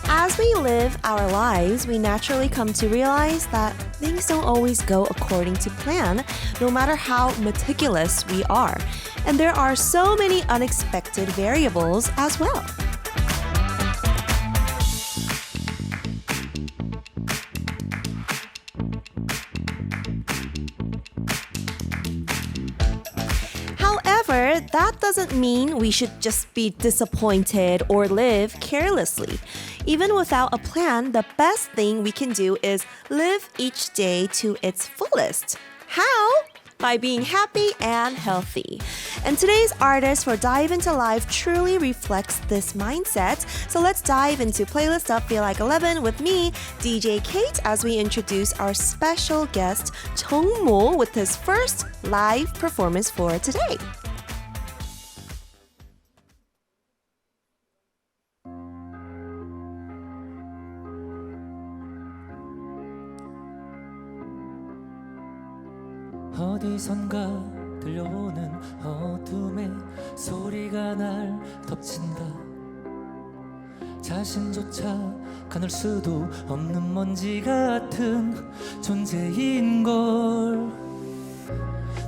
As we live our lives, we naturally come to realize that things don't always go according to plan, no matter how meticulous we are. And there are so many unexpected variables as well. However, that doesn't mean we should just be disappointed or live carelessly. Even without a plan, the best thing we can do is live each day to its fullest. How? By being happy and healthy. And today's artist for Dive Into Life truly reflects this mindset. So let's dive into Playlist Up Feel Like 11 with me, DJ Kate, as we introduce our special guest, Jungmo, with his first live performance for today. 어디선가 들려오는 어둠의 소리가 날 덮친다. 자신조차 가눌 수도 없는 먼지 같은 존재인걸.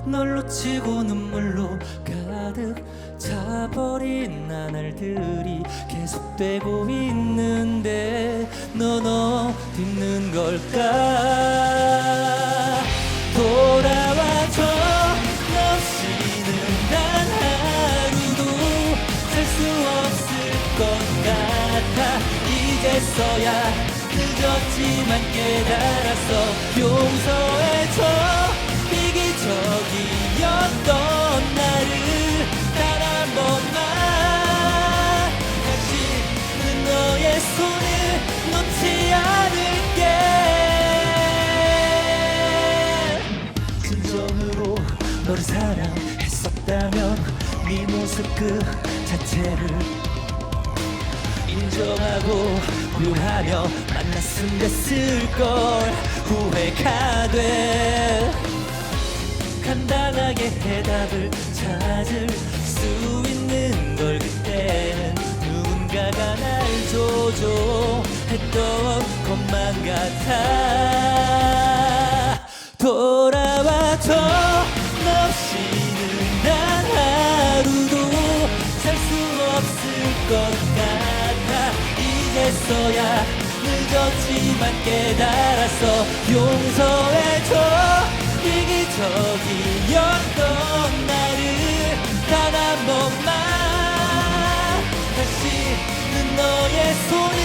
널 놓치고 눈물로 가득 차버린 나날들이 계속되고 있는데 넌 어디 있는 걸까. 돌아와줘. 너 없이는 단 하루도 살 수 없을 것 같아. 이제서야 늦었지만 깨달았어. 용서해줘. 이기적이었던 나를 단 한 번만. 다시는 너의 손을 놓지 않을게. 너를 사랑했었다면 네 모습 그 자체를 인정하고 후회하며 만났으면 됐을걸. 후회가 돼. 간단하게 해답을 찾을 수 있는 걸. 그때는 누군가가 날 조종했던 것만 같아. 돌아와줘. 너 없이는 단 하루도 살 수 없을 것 같아. 이제서야 늦었지만 깨달았어. 용서해줘. 이기적이었던 나를 단 한 번만. 다시는 너의 손을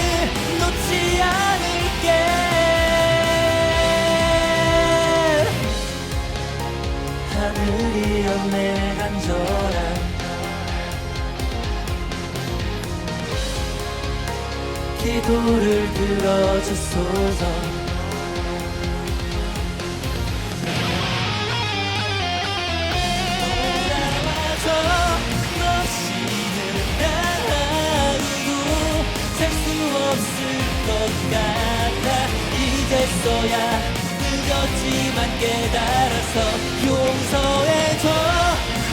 놓지 않을게. 하늘이여 내 간절한 기도를 들어주소서. 돌아와줘. 너 없이는 단 하루도 살 수 없을 것 같아. 이제서야 늦었지만 깨달았어. 용서해줘.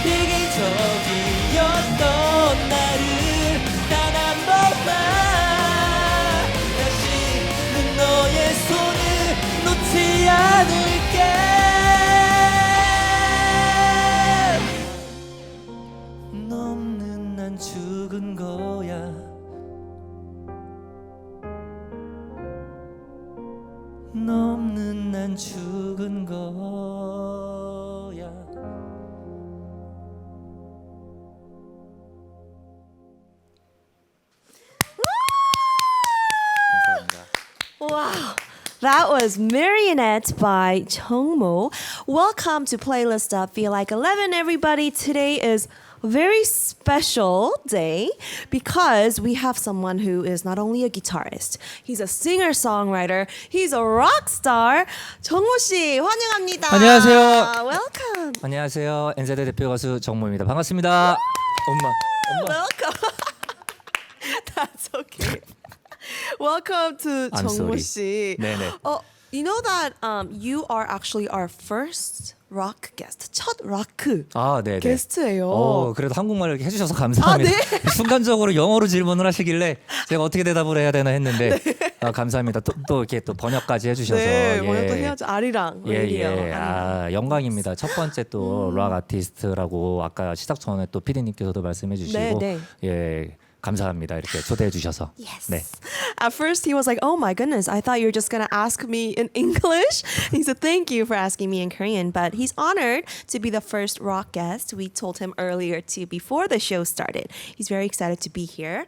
이기적이었던 나를 단 한 번만. 다시는 너의 손을 놓지 않을게. 너 없는 난 죽은 거야. 너 없는 난 죽은 거야. 감사합니다. Wow, that was Marionette by Jungmo. Welcome to Playlist Up Feel Like 11, everybody. Today is a very special day because we have someone who is not only a guitarist, he's a singer-songwriter, he's a rock star. 정모 씨 환영합니다. 안녕하세요. Welcome. 안녕하세요. NCT 대표 가수 정모입니다. 반갑습니다. 엄마. Welcome. That's okay. Welcome to I'm 정모 sorry. 씨. 네네. You know that you are actually our first rock guest. 첫 락크 아, 네, 네. 게스트예요. 그래도 한국말 이렇게 해주셔서 감사합니다. 네. 순간적으로 영어로 질문을 하시길래 제가 어떻게 대답을 해야 되나 했는데 감사합니다. 또 이렇게 또 번역까지 해주셔서 네, 번역도 해야죠. 아리랑. 예. 아, 영광입니다. 첫 번째 또 락 아티스트라고 아까 시작 전에 또 PD님께서도 말씀해주시고 네. 예. 감사합니다. 이렇게 초대해 주셔서. Yes. 네. At first, he was like, "Oh my goodness, I thought you were just gonna ask me in English." He said, "Thank you for asking me in Korean." But he's honored to be the first rock guest. We told him earlier too before the show started. He's very excited to be here.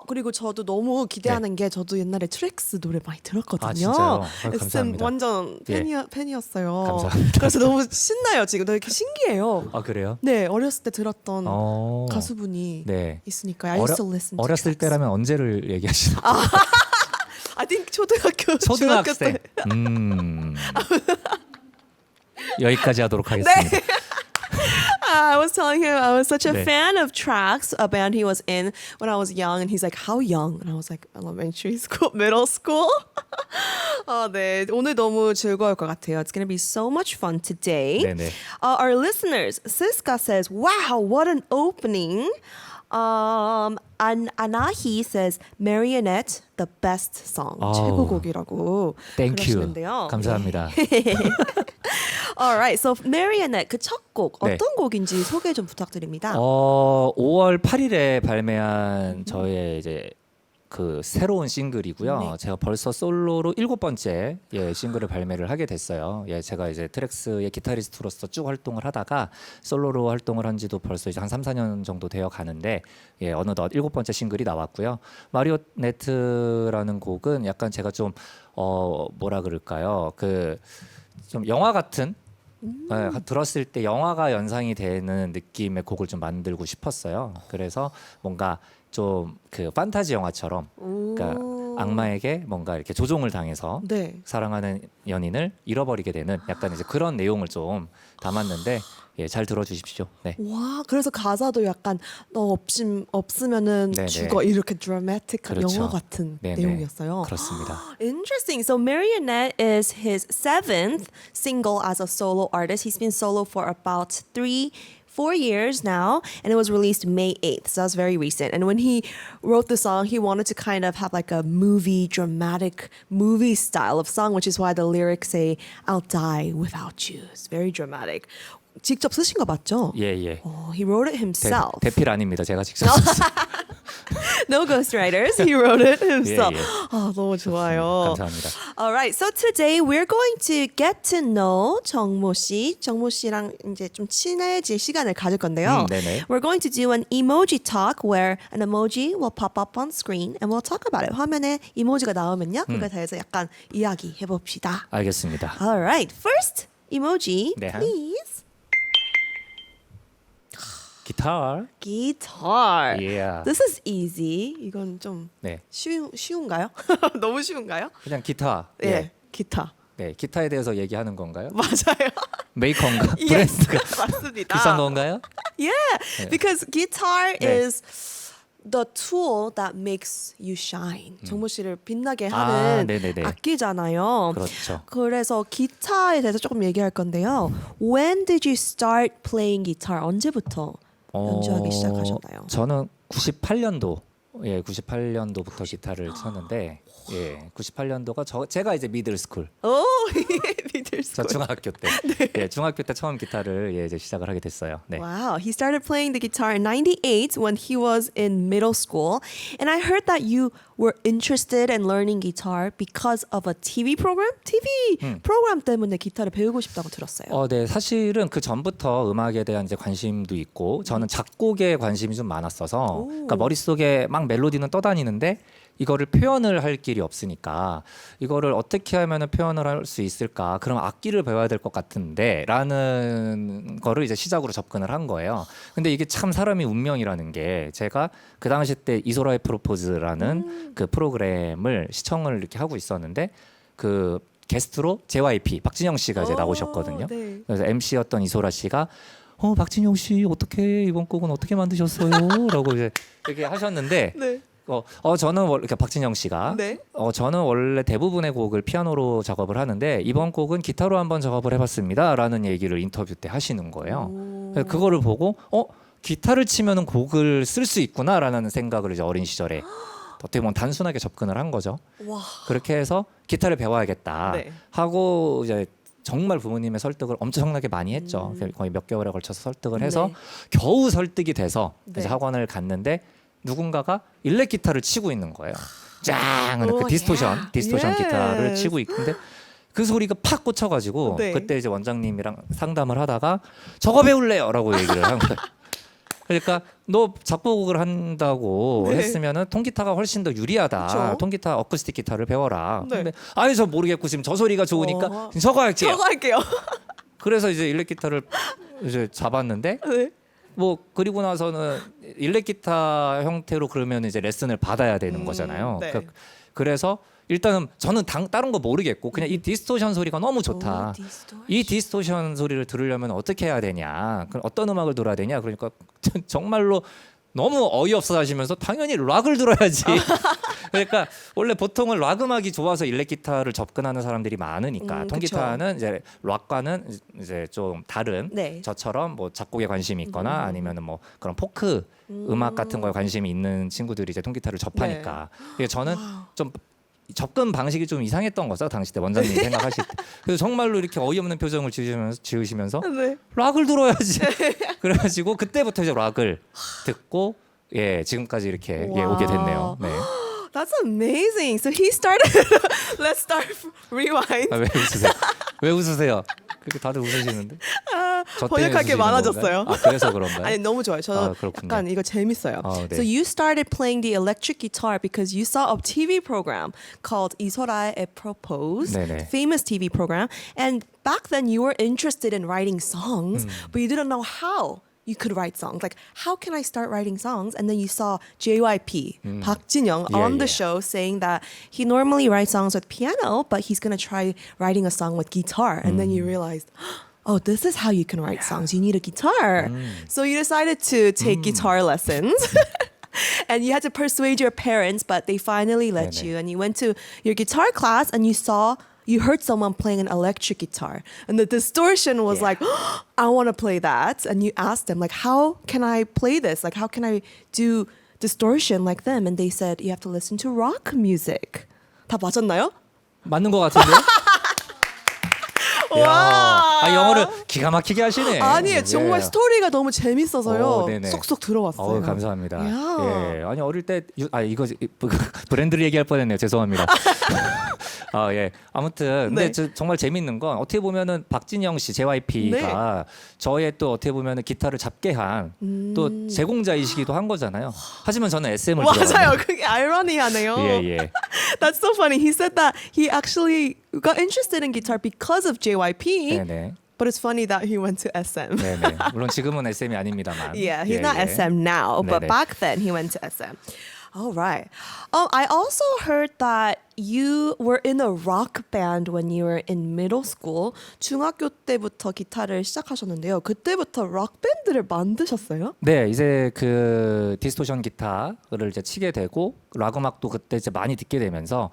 그리고 저도 너무 기대하는 게 저도 옛날에 트랙스 노래 많이 들었거든요. 아, 진짜요? SM 감사합니다. 완전 예. 팬이었어요. 감사합니다. 그래서 너무 신나요 지금. 되게 신기해요. 아, 그래요? 네, 어렸을 때 들었던 어. 가수분이 네. 있으니까. I used to listen to 어렸을 tracks. 때라면 언제를 얘기하시는 거예요? I think 초등학교 중학교 초등학생. 때. 여기까지 하도록 하겠습니다. I was telling him I was such a 네. fan of Tracks, a band he was in when I was young, and he's like, "How young?" And I was like, "Elementary school, middle school." 네, 오늘 너무 즐거울 것 같아요. It's gonna be so much fun today. 네네. Our listeners, Siska says, "Wow, what an opening." Anahi says, "Marionette, the best song." 아우. 최고곡이라고 Thank you. 그러시는데요. 감사합니다. Alright, so Marionette 그 첫 곡 네. 어떤 곡인지 소개 좀 부탁드립니다. 5월 8일에 발매한 저의 이제 그 새로운 싱글이고요. 네. 제가 벌써 솔로로 7번째 싱글을 발매를 하게 됐어요. 제가 이제 트랙스의 기타리스트로서 쭉 활동을 하다가 솔로로 활동을 한 지도 벌써 이제 한 3, 4년 정도 되어 가는데 어느덧 7번째 싱글이 나왔고요. 마리오네트라는 곡은 약간 제가 좀 뭐라 그럴까요? 그 좀 영화 같은 들었을 때 영화가 연상이 되는 느낌의 곡을 좀 만들고 싶었어요. 그래서 뭔가 좀 그 판타지 영화처럼 그러니까 악마에게 뭔가 이렇게 조종을 당해서 네. 사랑하는 연인을 잃어버리게 되는 약간 이제 그런 내용을 좀 담았는데 잘 들어주십시오. 네. 와, 그래서 가사도 약간 너 없으면은 네네. 죽어 이렇게 드라마틱한 그렇죠. 영화 같은 네네. 내용이었어요. 그렇습니다. Interesting. So Marionette is his 7th single as a solo artist. He's been solo for about 4 years now, and it was released May 8th, so that's very recent. And when he wrote the song, he wanted to kind of have like a dramatic movie style of song, which is why the lyrics say, "I'll die without you." It's very dramatic. 직접 쓰신 거 맞죠? 예. He wrote it himself. 대필 아닙니다. 제가 직접 썼어요. No ghostwriters. He wrote it himself. 예. 너무 좋아요. 감사합니다. Alright, so today we're going to get to know 정모 씨. 정모 씨랑 이제 좀 친해질 시간을 가질 건데요. 네네. We're going to do an emoji talk where an emoji will pop up on screen and we'll talk about it. 화면에 이모지가 나오면요, 그거에 대해서 약간 이야기 해봅시다. 알겠습니다. Alright, first emoji, 네. please. 기타. Guitar. Yeah. This is easy. 이건 좀 네. 쉬운가요? 너무 쉬운가요? 그냥 기타. 예, 기타. 네, 기타에 대해서 얘기하는 건가요? 맞아요. 메이커인가? Yes, 브랜드가 맞습니다. 비싼 건가요? Yeah, because guitar 네. is the tool that makes you shine. 정모 씨를 빛나게 하는 네네네. 악기잖아요. 그렇죠. 그래서 기타에 대해서 조금 얘기할 건데요. When did you start playing guitar? 언제부터 연주하기 시작하셨나요? 저는 98년도 98년도부터 기타를 쳤는데 98년도가 제가 이제 미들스쿨. 오, 미들 저 스쿨. 중학교 때. 중학교 때 처음 기타를 이제 시작을 하게 됐어요. 네. Wow, he started playing the guitar in 98 when he was in middle school. And I heard that you were interested in learning guitar because of a TV program? TV 프로그램 때문에 기타를 배우고 싶다고 들었어요. 네, 사실은 그 전부터 음악에 대한 이제 관심도 있고 저는 작곡에 관심이 좀 많았어서 그러니까 머릿속에 막 멜로디는 떠다니는데 이거를 표현을 할 길이 없으니까 이거를 어떻게 하면 표현을 할 수 있을까? 그럼 악기를 배워야 될 것 같은데 라는 거를 이제 시작으로 접근을 한 거예요. 근데 이게 참 사람이 운명이라는 게 제가 그 당시 때 이소라의 프로포즈라는 그 프로그램을 시청을 이렇게 하고 있었는데 그 게스트로 JYP 박진영 씨가 이제 나오셨거든요. 네. 그래서 MC였던 이소라 씨가 박진영 씨 어떻게 이번 곡은 어떻게 만드셨어요? 라고 이제 이렇게 하셨는데 네. 저는 그러니까 박진영 씨가 네. 저는 원래 대부분의 곡을 피아노로 작업을 하는데 이번 곡은 기타로 한번 작업을 해봤습니다라는 얘기를 인터뷰 때 하시는 거예요. 그래서 그거를 보고 기타를 치면은 곡을 쓸 수 있구나라는 생각을 이제 어린 시절에 어떻게 보면 단순하게 접근을 한 거죠. 와. 그렇게 해서 기타를 배워야겠다 네. 하고 이제 정말 부모님의 설득을 엄청나게 많이 했죠. 거의 몇 개월에 걸쳐서 설득을 해서 네. 겨우 설득이 돼서 네. 이제 학원을 갔는데 누군가가 일렉 기타를 치고 있는 거예요. 짱 하는 오, 그 디스토션 yeah. 기타를 Yes. 치고 있는데 그 소리가 팍 꽂혀가지고 네. 그때 이제 원장님이랑 상담을 하다가 저거 배울래요라고 얘기를 한 거예요. 그러니까 너 작곡을 한다고 네. 했으면은 통기타가 훨씬 더 유리하다. 그쵸? 통기타 어쿠스틱 기타를 배워라. 네. 근데 아니 저 모르겠고 지금 저 소리가 좋으니까 저거 할게요. 저거 할게요. 그래서 이제 일렉 기타를 이제 잡았는데 네. 뭐 그리고 나서는 일렉 기타 형태로 그러면 이제 레슨을 받아야 되는 거잖아요. 네. 그래서 일단은 저는 다른 거 모르겠고 그냥 이 디스토션 소리가 너무 좋다. 이 디스토션 소리를 들으려면 어떻게 해야 되냐? 그럼 어떤 음악을 들어야 되냐? 그러니까 정말로 너무 어이없어 하시면서 당연히 락을 들어야지. 그러니까 원래 보통은 락 음악이 좋아서 일렉 기타를 접근하는 사람들이 많으니까 통기타는 이제 락과는 이제 좀 다른 네. 저처럼 뭐 작곡에 관심이 있거나 아니면은 뭐 그런 포크 음악 같은 거에 관심이 있는 친구들이 이제 통기타를 접하니까. 그래서 저는 좀 접근 방식이 좀 이상했던 거죠 당시 때 원장님이 생각하실 때. 그래서 정말로 이렇게 어이없는 표정을 지으시면서 네. 락을 들어야지. 그래가지고 그때부터 이제 락을 듣고 지금까지 이렇게 오게 됐네요. 네. That's amazing. So he started. Let's start rewind. 왜 웃으세요? 왜 웃으세요? 그렇게 다들 웃으시는데. 저 때문에 번역할 게 웃으시는 많아졌어요. 건가요? 그래서 그런가요? 아니 너무 좋아요. 저 그렇군요. 약간 이거 재밌어요. 네. So you started playing the electric guitar because you saw a TV program called 이소라의 Propose, 네네. famous TV program, and back then you were interested in writing songs, but you didn't know how you could write songs. Like, how can I start writing songs? And then you saw JYP, Park Jin-young, Yeah, on the yeah. show saying that he normally writes songs with piano, but he's gonna try writing a song with guitar. And then you realized, oh, this is how you can write songs. You need a guitar. So you decided to take guitar lessons. And you had to persuade your parents, but they finally let 네네. you. And you went to your guitar class and you heard someone playing an electric guitar. And the distortion was like, I want to play that. And you asked them, like, how can I play this? Like, how can I do distortion like them? And they said, you have to listen to rock music. 다 맞았나요? 맞는 것 같은데요? 와. 영어를 기가 막히게 하시네. 아니에요. 정말 예. 스토리가 너무 재밌어서요. 네네. 쏙쏙 들어왔어요. 감사합니다. 야. 예, 아니 어릴 때 이거 브랜드를 얘기할 뻔했네요. 죄송합니다. 아무튼 근데 네. 정말 재밌는 건 어떻게 보면은 박진영 씨 JYP가 저의 또 어떻게 보면은 기타를 잡게 한 또 제공자이시기도 한 거잖아요. 하지만 저는 SM을 맞아요. 그게 아이러니하네요. 예. That's so funny. He said that he actually got interested in guitar because of JYP. 네네. But it's funny that he went to SM. 네네. 물론 지금은 SM이 아닙니다만. Yeah, he's not SM now, but 네네. back then he went to SM. All right. I also heard that you were in a rock band when you were in middle school. 중학교 때부터 기타를 시작하셨는데요. 그때부터 록 밴드를 만드셨어요? 네, 이제 그 디스토션 기타를 이제 치게 되고 락 음악도 그때 이제 많이 듣게 되면서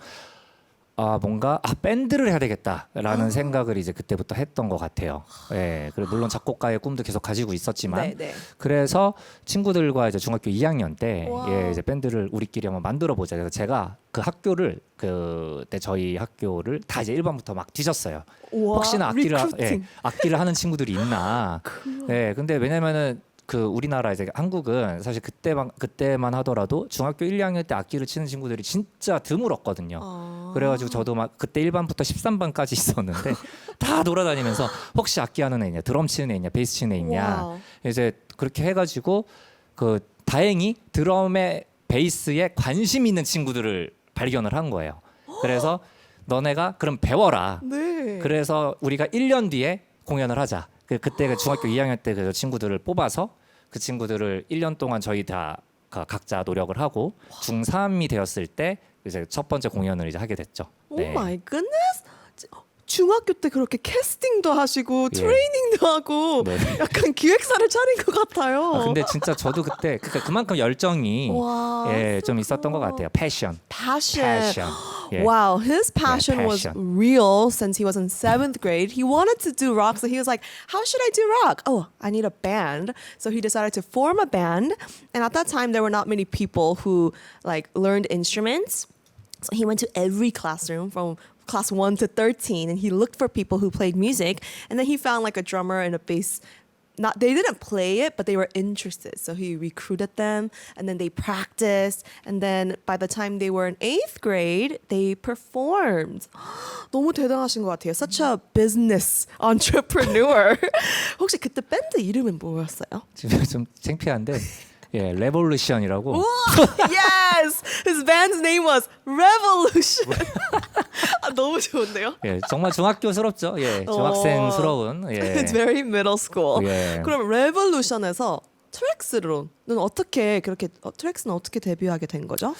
뭔가 밴드를 해야 되겠다라는 생각을 이제 그때부터 했던 것 같아요. 예, 그리고 물론 작곡가의 꿈도 계속 가지고 있었지만, 네. 그래서 친구들과 이제 중학교 2학년 때 와. 이제 밴드를 우리끼리 한번 만들어 보자. 그래서 제가 그 학교를 그때 저희 학교를 다 이제 1번부터 막 뒤졌어요. 우와, 혹시나 리크루팅. 악기를 하는 친구들이 있나? 네, 근데 왜냐면은 그 우리나라 이제 한국은 사실 그때만 하더라도 중학교 1, 2학년 때 악기를 치는 친구들이 진짜 드물었거든요. 그래가지고 저도 막 그때 1반부터 13반까지 있었는데 다 돌아다니면서 혹시 악기 하는 애 있냐, 드럼 치는 애 있냐, 베이스 치는 애 있냐. 와우. 이제 그렇게 해가지고 그 다행히 드럼에 베이스에 관심 있는 친구들을 발견을 한 거예요. 그래서 너네가 그럼 배워라. 네. 그래서 우리가 1년 뒤에 공연을 하자. 그때 그 중학교 2학년 때 그 친구들을 뽑아서 그 친구들을 1년 동안 저희 다 각자 노력을 하고 중3이 되었을 때 이제 첫 번째 공연을 이제 하게 됐죠. Oh my goodness. 중학교 때 그렇게 캐스팅도 하시고 예. 트레이닝도 하고 네. 약간 기획사를 차린 것 같아요. 근데 진짜 저도 그때 그만큼 열정이 와, 예, 좀 있었던 것 같아요. 패션. passion. 예. Wow, his passion was passion. real since he was in 7th grade. He wanted to do rock, so he was like, how should I do rock? Oh, I need a band. So he decided to form a band. And at that time, there were not many people who like learned instruments. So he went to every classroom from class 1 to 13 and he looked for people who played music. And then he found like a drummer and a bass. Not they didn't play it, but they were interested. So he recruited them and then they practiced. And then by the time they were in 8th grade, they performed. 너무 대단하신 것 같아요. Such a business entrepreneur. 혹시 그때 밴드 이름은 뭐였어요? 지금 좀 창피한데 예, 레볼루션이라고. Yes! His band's name was Revolution. 아, 너무 좋은데요? 예, 정말 중학교스럽죠. 예, 중학생스러운. 예. It's very middle school. 예. 그럼 Revolution에서 트랙스로는 어떻게 그렇게 트랙스는 어떻게 데뷔하게 된 거죠?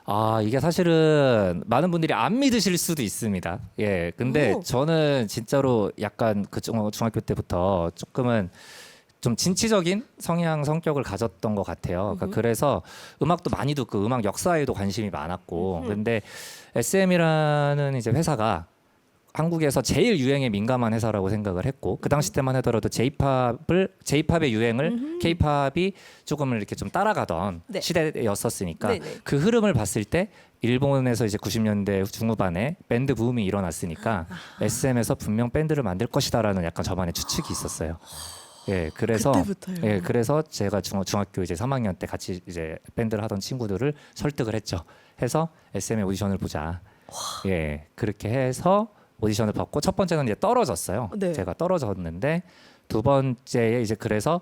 아, 이게 사실은 많은 분들이 안 믿으실 수도 있습니다. 예, 근데 오. 저는 진짜로 약간 그 중학교 때부터 조금은 좀 진취적인 성격을 가졌던 것 같아요. 그러니까 그래서 음악도 많이 듣고 음악 역사에도 관심이 많았고, 근데 SM이라는 이제 회사가 한국에서 제일 유행에 민감한 회사라고 생각을 했고, 그 당시 때만 하더라도 J-팝의 유행을 K-팝이 조금 이렇게 좀 따라가던 네. 시대였었으니까 네네. 그 흐름을 봤을 때 일본에서 이제 90년대 중후반에 밴드 붐이 일어났으니까 SM에서 분명 밴드를 만들 것이다라는 약간 저만의 추측이 있었어요. 예, 그래서 그때부터요. 예, 그래서 제가 중학교 이제 3학년 때 같이 이제 밴드를 하던 친구들을 설득을 했죠. 해서 SM의 오디션을 보자. 예, 그렇게 해서 오디션을 받고 첫 번째는 이제 떨어졌어요. 네. 제가 떨어졌는데 두 번째에 이제 그래서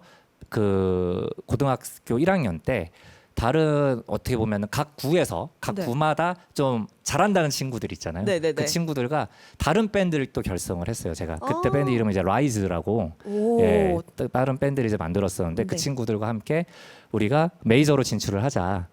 그 고등학교 1학년 때 다른 어떻게 보면 각 구에서 각 네. 구마다 좀 잘한다는 친구들 있잖아요. 네네네. 그 친구들과 다른 밴드를 또 결성을 했어요. 제가 그때 아. 밴드 이름은 이제 라이즈라고 오. 예, 다른 밴드를 이제 만들었었는데 그 네. 친구들과 함께 우리가 메이저로 진출을 하자.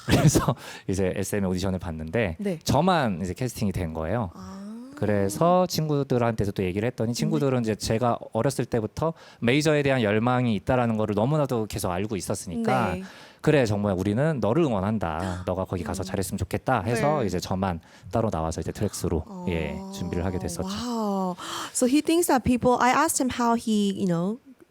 그래서 이제 SM의 오디션을 봤는데 네. 저만 이제 캐스팅이 된 거예요. 아. 그래서 친구들한테도 또 얘기를 했더니 친구들은 이제 제가 어렸을 때부터 메이저에 대한 열망이 있다라는 거를 너무나도 계속 알고 있었으니까 네. 그래 정말 우리는 너를 응원한다. 너가 거기 가서 잘했으면 좋겠다 해서 네. 이제 저만 따로 나와서 이제 트랙스로 예, 준비를 하게 됐었죠. Wow. So he thinks that people I asked him how he,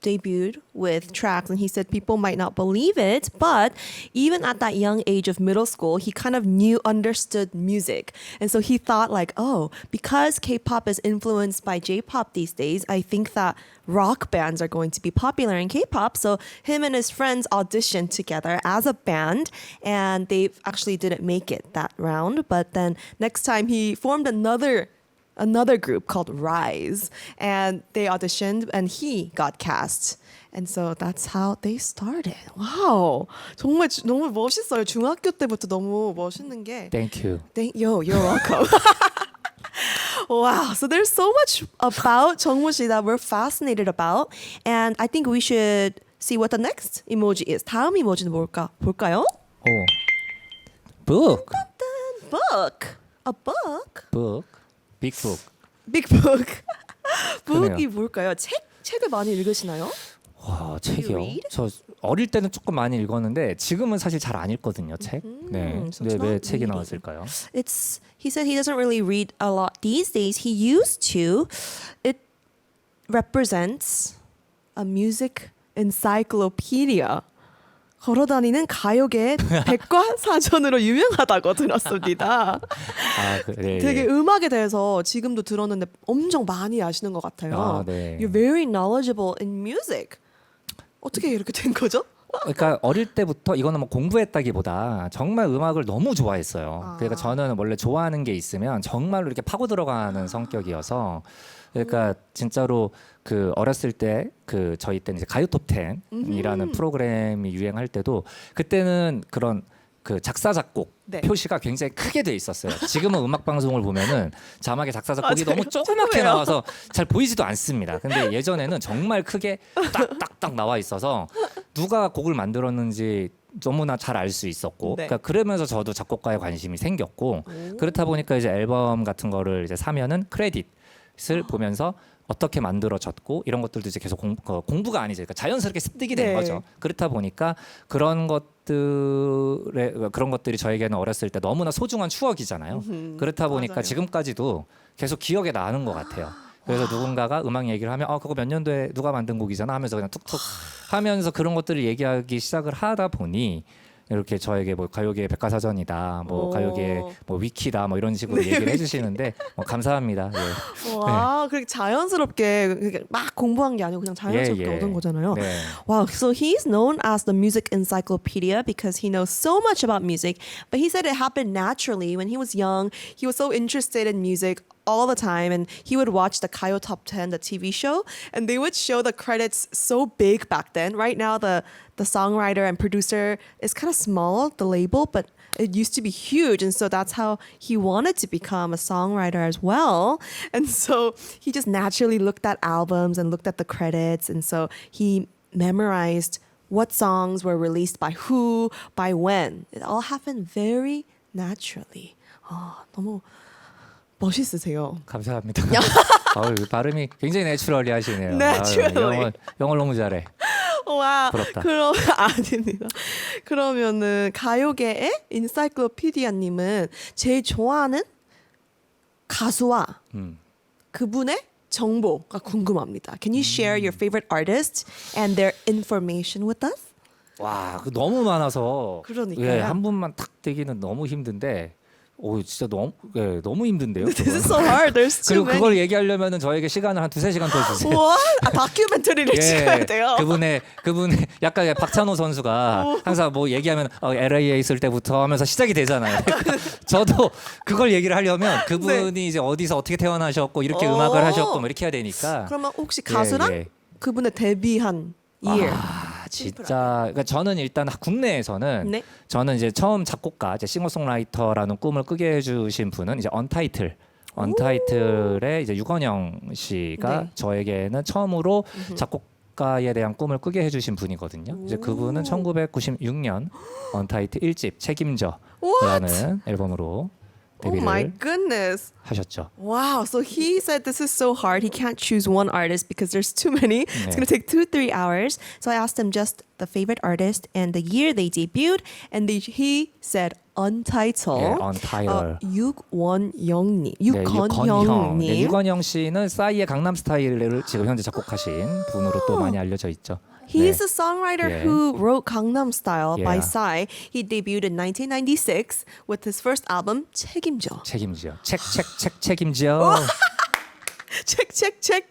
debuted with tracks and he said people might not believe it, but even at that young age of middle school, he kind of understood music. And so he thought like, oh, because K-pop is influenced by J-pop these days, I think that rock bands are going to be popular in K-pop. So him and his friends auditioned together as a band and they actually didn't make it that round. But then next time he formed another group called Rise and they auditioned and he got cast. And so that's how they started. Wow. 정말 너무 멋있어요. 중학교 때부터 너무 멋있는 게 Thank you. You're welcome. Wow. So there's so much about 정모 씨 that we're fascinated about. And I think we should see what the next emoji is. 다음 이모지는 볼까요? 오. Book. Book. A book? Book. Big book. Big book. 그러네요. book이 뭘까요? 책을 많이 읽으시나요? 와, 책이요. read? 저 어릴 때는 조금 많이 읽었는데 지금은 사실 잘 안 읽거든요, 책. 네. so 근데 it's 왜 not 책이 reading. 나왔을까요? He said he doesn't really read a lot these days. He used to. It represents a music encyclopedia. 걸어다니는 가요계의 백과사전으로 유명하다고 들었습니다. 아, 네. 되게 음악에 대해서 지금도 들었는데 엄청 많이 아시는 것 같아요. 아, 네. You're very knowledgeable in music. 어떻게 이렇게 된 거죠? 그러니까 어릴 때부터 이거는 뭐 공부했다기보다 정말 음악을 너무 좋아했어요. 그러니까 저는 원래 좋아하는 게 있으면 정말로 이렇게 파고 들어가는 성격이어서 그러니까 진짜로 그 어렸을 때 그 저희 때는 이제 가요 톱 10이라는 프로그램이 유행할 때도 그때는 그런 그 작사 작곡 네. 표시가 굉장히 크게 돼 있었어요. 지금은 음악 방송을 보면은 자막에 작사 작곡이 맞아요. 너무 조그맣게 조그매요. 나와서 잘 보이지도 않습니다. 근데 예전에는 정말 크게 딱딱딱 나와 있어서 누가 곡을 만들었는지 너무나 잘 알 수 있었고, 네. 그러니까 그러면서 저도 작곡가에 관심이 생겼고, 그렇다 보니까 이제 앨범 같은 거를 이제 사면은 크레딧 것을 보면서 어떻게 만들어졌고 이런 것들도 이제 계속 공부가 아니죠. 그러니까 자연스럽게 습득이 된 네. 거죠. 그렇다 보니까 그런 것들이 저에게는 어렸을 때 너무나 소중한 추억이잖아요. 그렇다 보니까 맞아요. 지금까지도 계속 기억에 나는 것 같아요. 그래서 누군가가 음악 얘기를 하면 그거 몇 년도에 누가 만든 곡이잖아 하면서 그냥 툭툭 하면서 그런 것들을 얘기하기 시작을 하다 보니 이렇게 저에게 뭐 가요계의 백과사전이다, 뭐 오. 가요계의 뭐 위키다, 뭐 이런 식으로 얘기를 해주시는데 감사합니다. 예. 와, 그렇게 자연스럽게 그렇게 막 공부한 게 아니고 그냥 자연스럽게 예. 얻은 거잖아요. 네. Wow, so he's known as the music encyclopedia because he knows so much about music, but he said it happened naturally when he was young. He was so interested in music all the time and he would watch the Kayo Top 10, the TV show, and they would show the credits so big back then. Right now the songwriter and producer is kind of small, the label, but it used to be huge, and so that's how he wanted to become a songwriter as well. And so he just naturally looked at albums and looked at the credits, and so he memorized what songs were released by who, by when. It all happened very naturally. 너무 멋있으세요. 감사합니다. 발음이 굉장히 내추럴리 하시네요. Naturally. 영어를 너무 잘해. 와, 부럽다. 그럼 아닙니다. 그러면은 가요계의 인사이클로피디아님은 제일 좋아하는 가수와 그분의 정보가 궁금합니다. Can you share your favorite artist and their information with us? 와, 너무 많아서 그러니까요. 예, 한 분만 딱 되기는 너무 힘든데, 진짜 너무 힘든데요. This is so hard. There's too 그리고 many. 그걸 얘기하려면은 저에게 시간을 한 2-3시간 더 주세요. 와, 다큐멘터리를 찍어야 돼요. 그분의 약간 박찬호 선수가 항상 뭐 얘기하면 LA에 있을 때부터 하면서 시작이 되잖아요. 그러니까 저도 그걸 얘기를 하려면 그분이 이제 어디서 어떻게 태어나셨고 이렇게 음악을 하셨고 뭐 이렇게 해야 되니까. 그러면 혹시 가수랑 그분의 데뷔한 year. 진짜 그러니까 저는 일단 국내에서는 네. 저는 이제 처음 작곡가, 이제 싱어송라이터라는 꿈을 꾸게 해주신 분은 이제 언타이틀의 이제 유건영 씨가 네. 저에게는 처음으로 작곡가에 대한 꿈을 꾸게 해주신 분이거든요. 이제 그분은 1996년 언타이틀 1집 책임져라는 앨범으로 Oh my 데뷔를 goodness. 하셨죠. Wow. So he said this is so hard. He can't choose one artist because there's too many. It's 네. going to take 2-3 hours. So I asked him just the favorite artist and the year they debuted. And he said Untitled. Untitled. 육원영님. 네, 육건형님. 네, 유건영 씨는 싸이의 강남 스타일을 지금 현재 작곡하신 분으로 또 많이 알려져 있죠. He's 네. a songwriter Yeah. who wrote Gangnam Style by Yeah. Psy. He debuted in 1996 with his first album 책임져. 책임져. 책임져.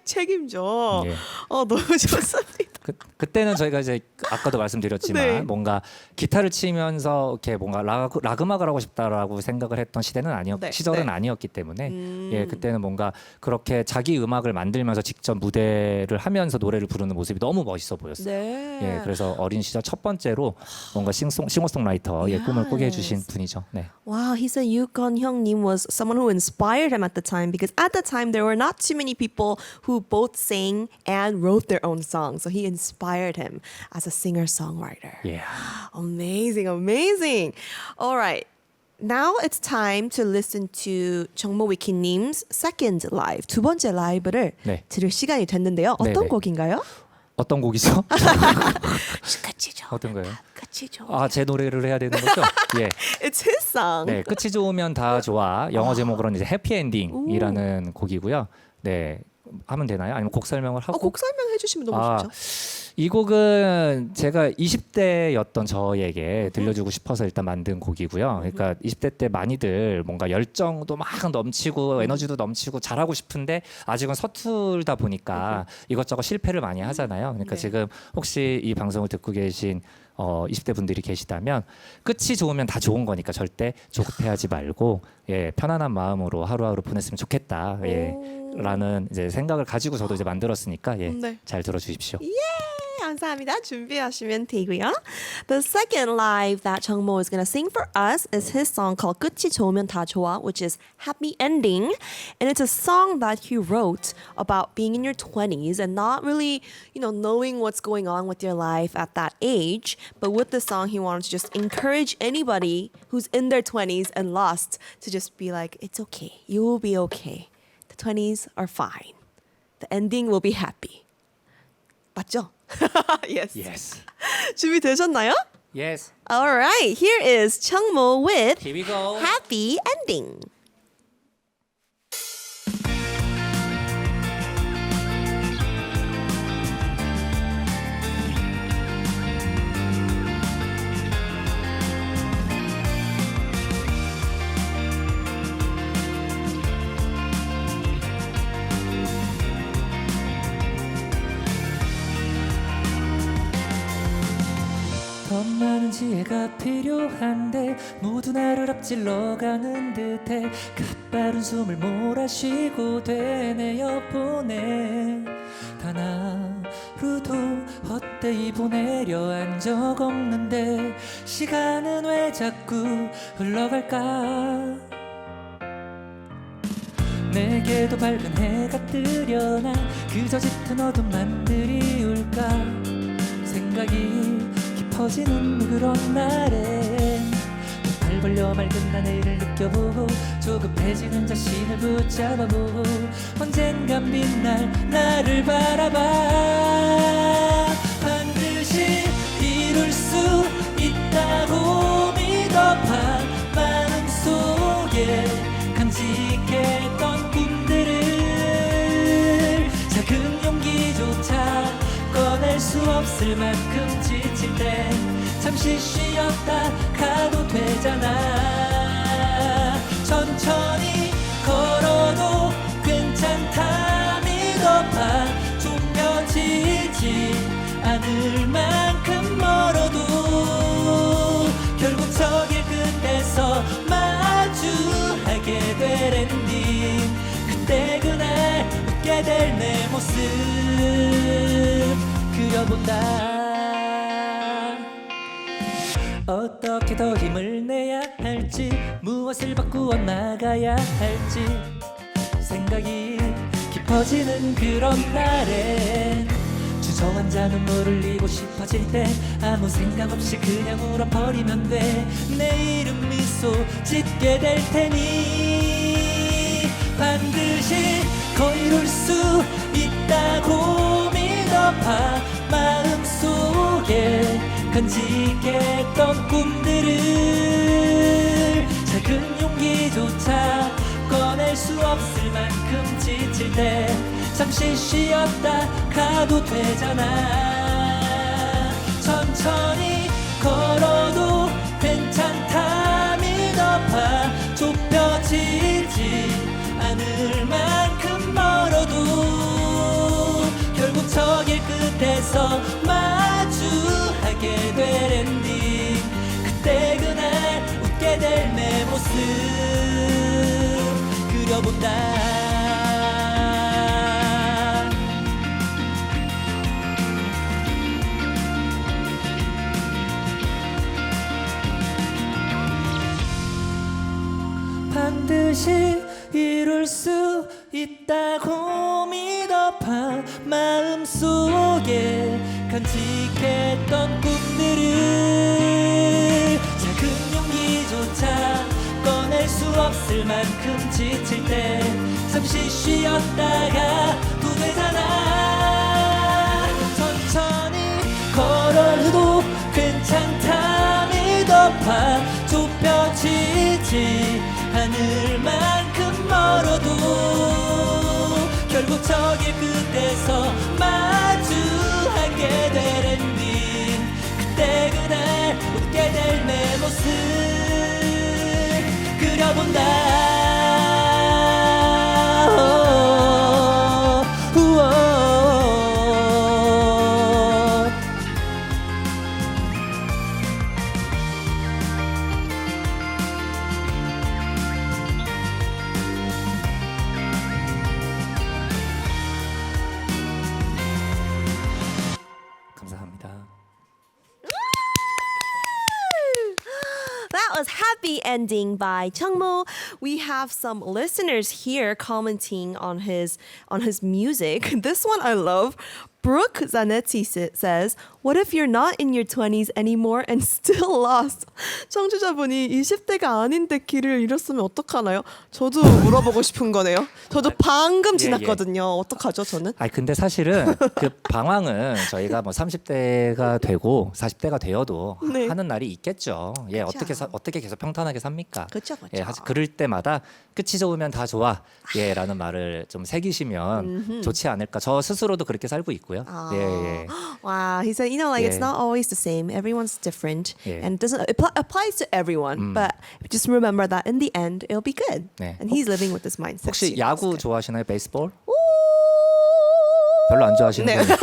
책임져. 예. 너무 좋습니다. 그때는 저희가 이제 아까도 말씀드렸지만 네. 뭔가 기타를 치면서 이렇게 뭔가 락 음악을 하고 싶다라고 생각을 했던 시대는 시절은 네. 아니었기 때문에 예, 그때는 뭔가 그렇게 자기 음악을 만들면서 직접 무대를 하면서 노래를 부르는 모습이 너무 멋있어 보였어요. 네. 예, 그래서 어린 시절 첫 번째로 뭔가 싱어송라이터의 꿈을 꾸게 해주신 분이죠. 네. Wow, he said Yoo Gun-hyung-nim was someone who inspired him at the time because at the time there were not too many people who both sang and wrote their own songs. So he inspired him as a singer-songwriter. 예. Amazing, amazing. All right. Now it's time to listen to 정모 위키님's second live, 두 번째 라이브를 네. 들을 시간이 됐는데요. 어떤 네네. 곡인가요? 어떤 곡이죠? 끝이 좋으면 어떤 거예요? 끝이 좋으면 제 노래를 해야 되는 거죠? 예. It's his song. 네, 끝이 좋으면 다 좋아. 영어 제목으로는 이제 해피엔딩이라는 곡이고요. 네, 하면 되나요? 아니면 곡 설명을 하고? 곡 설명해 주시면 너무 좋죠. 이 곡은 제가 20대였던 저에게 들려주고 싶어서 일단 만든 곡이고요. 그러니까 20대 때 많이들 뭔가 열정도 막 넘치고 에너지도 넘치고 잘하고 싶은데 아직은 서툴다 보니까 이것저것 실패를 많이 하잖아요. 그러니까 네. 지금 혹시 이 방송을 듣고 계신 20대 분들이 계시다면 끝이 좋으면 다 좋은 거니까 절대 조급해하지 말고 편안한 마음으로 하루하루 보냈으면 좋겠다. 라는 이제 생각을 가지고 저도 이제 만들었으니까 네. 잘 들어주십시오. 감사합니다. 준비하시면 되고요. The second live that 정모 is going to sing for us is his song called 끝이 좋으면 다 좋아, which is Happy Ending. And it's a song that he wrote about being in your 20s and not really, knowing what's going on with your life at that age. But with the song, he wanted to just encourage anybody who's in their 20s and lost to just be like, it's okay. You will be okay. 20s are fine. The ending will be happy. 맞죠? yes. Yes. 준비되셨나요? Yes. Alright, here is Chungmo with Here we go. Happy Ending. 더 많은 지혜가 필요한데 모두 나를 앞질러 가는 듯해 가빠른 숨을 몰아쉬고 되뇌어 보내 단 하루도 헛되이 보내려 한 적 없는데 시간은 왜 자꾸 흘러갈까 내게도 밝은 해가 뜨려나 그저 짙은 어둠만 드리울까 생각이 깊어지는 그런 날엔 팔 벌려 맑은 하늘을 느껴보고 조급해지는 자신을 붙잡아보고 언젠간 빛날 나를 바라봐 반드시 이룰 수 있다고 믿어봐 마음속에 간직했던 꿈들을 작은 용기조차 꺼낼 수 없을 만큼 지칠 때 잠시 쉬었다 가도 되잖아 천천히 걸어도 괜찮다 믿어봐 좁혀지지 않을 만큼 멀어도 결국 저 길 끝에서 마주하게 될 엔딩 그때 그날 웃게 될 내 모습 그려본다 어떻게 더 힘을 내야 할지 무엇을 바꾸어 나가야 할지 생각이 깊어지는 그런 날엔 주저앉아 눈물을 흘리고 싶어질 때 아무 생각 없이 그냥 울어버리면 돼 내일은 미소 짓게 될 테니 반드시 거이룰 수 있다고 믿어봐 마음속에 간직했던 꿈들을 작은 용기조차 꺼낼 수 없을 만큼 지칠 때 잠시 쉬었다 가도 되잖아 천천히 걸어도 괜찮다 믿어봐 좁혀지지 않을 만큼 멀어도 결국 저 길 끝에서 마주하게 될 엔딩 그때 그날 웃게 될 내 모습 그려본다 반드시 이룰 수 있다고 믿어봐 마음속에 간직했던 꿈들을 작은 용기조차 꺼낼 수 없을 만큼 지칠 때 잠시 쉬었다가 또 되잖아 천천히 걸어도 괜찮다 믿어봐 좁혀지지 않을 만큼 멀어도 결국 저 길 끝에서 마주하게 될 엔딩 그때 그날 웃게 될 내 모습 그려본다 That was Happy Ending by Chungmo. We have some listeners here commenting on his music. This one I love. Brooke Zanetti says, "What if you're not in your 20s anymore and still lost?" 청취자분이 20대가 아닌데 길을 잃었으면 어떡하나요? 저도 물어보고 싶은 거네요. 저도 방금 지났거든요. 어떡하죠, 저는? 아니 근데 사실은 그 방황은 저희가 뭐 30대가 되고 40대가 되어도 네. 하는 날이 있겠죠. 예, 그쵸. 어떻게 계속 평탄하게 삽니까? 그렇죠, 예, 그럴 때마다 끝이 좋으면 다 좋아. 예라는 말을 좀 새기시면 좋지 않을까. 저 스스로도 그렇게 살고 있고요. 예, 예. Wow, he said, like it's Yeah. not always the same. Everyone's different, Yeah. and it applies to everyone. But just remember that in the end, it'll be good. 네. And he's living with this mindset. 혹시 too. 야구 That's good. 좋아하시나요? 베이스볼? 오! 별로 안 좋아하시는 네. 거예요?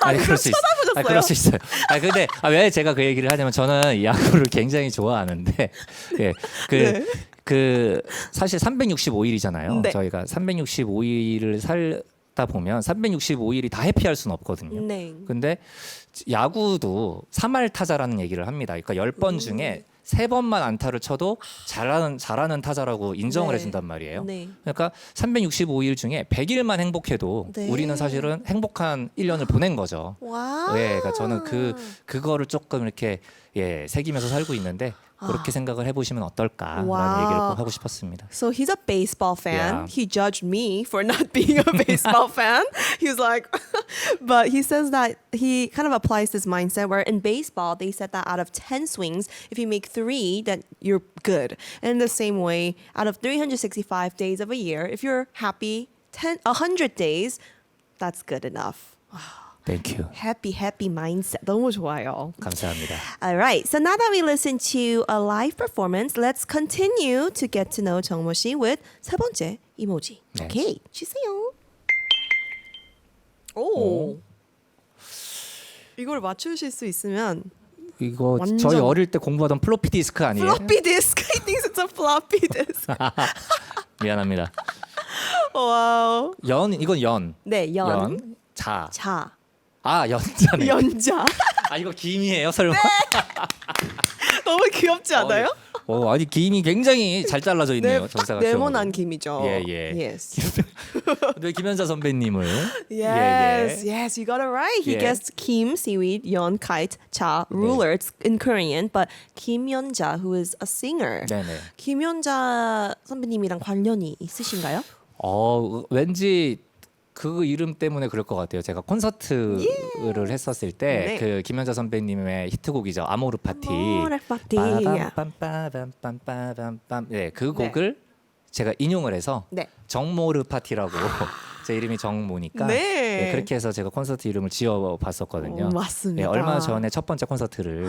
아니, 그럴 수 있어요. 쳐다보셨어요? 그럴 수 있어요. 근데 왜 제가 그 얘기를 하냐면 저는 야구를 굉장히 좋아하는데 예, 그 사실 365일이잖아요. 네. 저희가 365일을 살다 보면 365일이 다 해피할 수는 없거든요. 네. 근데 야구도 3할 타자라는 얘기를 합니다. 그러니까 10번 중에 3번만 안타를 쳐도 잘하는 타자라고 인정을 네. 해준단 말이에요. 네. 그러니까 365일 중에 100일만 행복해도 네. 우리는 사실은 행복한 1년을 보낸 거죠. 와우. 예, 그러니까 저는 그거를 조금 이렇게 새기면서 살고 있는데 그렇게 생각을 해보시면 어떨까라는 와우. 얘기를 꼭 하고 싶었습니다. So he's a baseball fan. Yeah. He judged me for not being a baseball fan. He was like, but he says that he kind of applies this mindset where in baseball, they said that out of 10 swings, if you make 3, then you're good. And in the same way, out of 365 days of a year, if you're happy 100 days, that's good enough. Thank you. Happy mindset. 너무 좋아요. 감사합니다. All right. So now that we listen to a live performance, let's continue to get to know 정모 씨 with 세 번째 이모지. 네. 오케이. 주세요. 오. 이걸 맞추실 수 있으면 이거 완전- 저희 어릴 때 공부하던 플로피 디스크 아니에요? floppy disk. I think it's a floppy disk. 미안합니다. 와우. 이건 연. 네, 연. 자. 자. 연자네. 연자. 이거 김이에요, 설마? 너무 귀엽지 않아요? 아니 김이 굉장히 잘 잘라져 있네요. 전사각 네모난 김이죠. 예, 예. Yes. 네, 김현자 선배님을 Yes, yes, you got it right. He Yeah. guessed Kim, seaweed, Yeon, kite, cha, ruler. It's in Korean, but Kim Yeonja, who is a singer. 네네. 김연자 선배님이랑 관련이 있으신가요? 왠지 그 이름 때문에 그럴 것 같아요. 제가 콘서트를 했었을 때 네. 그 김현자 선배님의 히트곡이죠. 아모르 파티. 아모르 파티. 빰빰빰빰빰빰빰. 네, 그 곡을 제가 인용을 해서 네. 정모르 파티라고 제 이름이 정모니까 네. 그렇게 해서 제가 콘서트 이름을 지어봤었거든요. 맞습니다. 네, 얼마 전에 첫 번째 콘서트를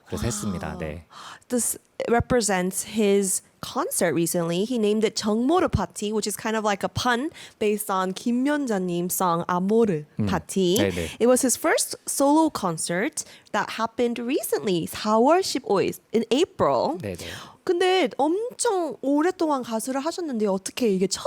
그래서 했습니다. 네. This represents his concert recently. He named it 정모르 파티, which is kind of like a pun based on 김연자님's song 아모르 파티. 네네. It was his first solo concert that happened recently, 4월 15일, in April. 네네. 근데 엄청 오랫동안 가수를 하셨는데 어떻게 이게 첫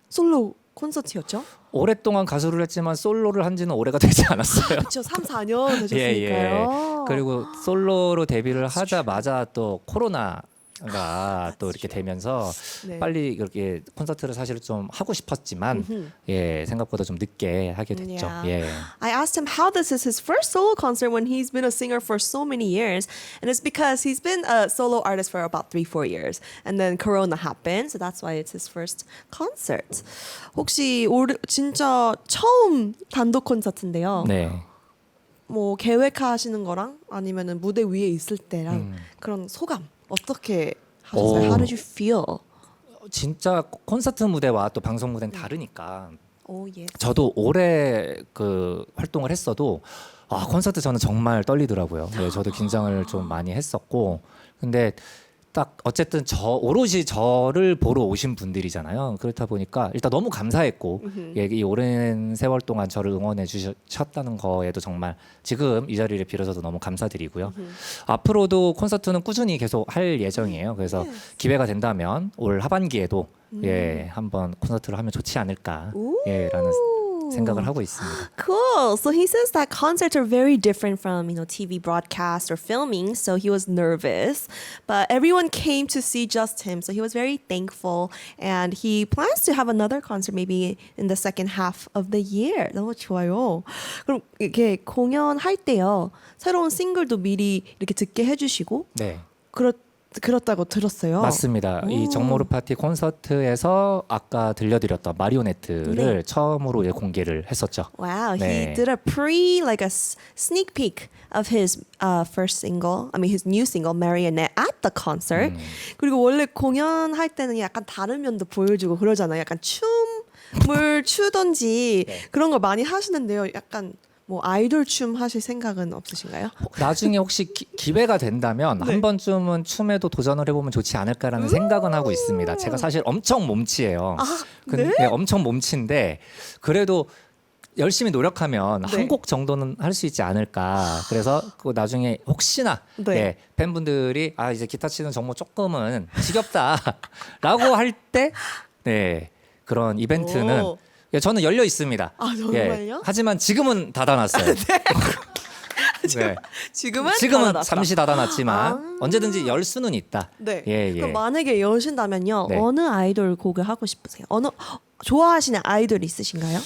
솔로 콘서트였죠? 오랫동안 가수를 했지만 솔로를 한 지는 오래가 되지 않았어요. 그렇죠. 3, 4년 되셨으니까요. 그리고 솔로로 데뷔를 하자마자 또 코로나가 또 이렇게 되면서 네. 빨리 이렇게 콘서트를 사실 좀 하고 싶었지만 생각보다 좀 늦게 하게 됐죠. Yeah. I asked him how this is his first solo concert when he's been a singer for so many years. And it's because he's been a solo artist for about 3-4 years. And then Corona happened. So that's why it's his first concert. 혹시 진짜 처음 단독 콘서트인데요. 네. 뭐 계획하시는 거랑 아니면은 무대 위에 있을 때랑 그런 소감 어떻게 하셨어요? How did you feel? 진짜 콘서트 무대와 또 방송 무대는 다르니까 Oh, yes. 저도 오래 그 활동을 했어도 콘서트 저는 정말 떨리더라고요. 네, 저도 긴장을 좀 많이 했었고 근데 딱 어쨌든 오롯이 저를 보러 오신 분들이잖아요. 그렇다 보니까 일단 너무 감사했고 이 오랜 세월 동안 저를 응원해 주셨다는 거에도 정말 지금 이 자리를 빌어서도 너무 감사드리고요. 앞으로도 콘서트는 꾸준히 계속 할 예정이에요. 그래서 기회가 된다면 올 하반기에도 한번 콘서트를 하면 좋지 않을까 라는 생각을 하고 있습니다. Cool. So he says that concerts are very different from, TV broadcast or filming. So he was nervous, but everyone came to see just him. So he was very thankful, and he plans to have another concert maybe in the second half of the year. 너무 좋아요. 그럼 이렇게 공연할 때요, 새로운 싱글도 미리 이렇게 듣게 해주시고, 네. 그렇다고 들었어요. 맞습니다. 이 정모르 파티 콘서트에서 아까 들려드렸던 마리오네트를 네. 처음으로 공개를 했었죠. Wow, 네. he did a like a sneak peek of his first single, his new single, Marionette, at the concert. 그리고 원래 공연할 때는 약간 다른 면도 보여주고 그러잖아요. 약간 춤을 추던지 그런 걸 많이 하시는데요. 약간 뭐 아이돌 춤 하실 생각은 없으신가요? 나중에 혹시 기회가 된다면 한 번쯤은 춤에도 도전을 해보면 좋지 않을까라는 생각은 하고 있습니다. 제가 사실 엄청 몸치예요. 근데 엄청 몸치인데 그래도 열심히 노력하면 한 곡 정도는 할 수 있지 않을까. 그래서 그 나중에 혹시나 네. 팬분들이 이제 기타 치는 정모 조금은 지겹다라고 할 때 그런 이벤트는 오. 저는 열려 있습니다. 정말요? 하지만 지금은 닫아놨어요. 네. 지금은 지금은 닫아놨다. 잠시 닫아놨지만 언제든지 열 수는 있다. 네. 예. 그럼 만약에 여신다면요, 네. 어느 아이돌 곡을 하고 싶으세요? 좋아하시는 아이돌 있으신가요?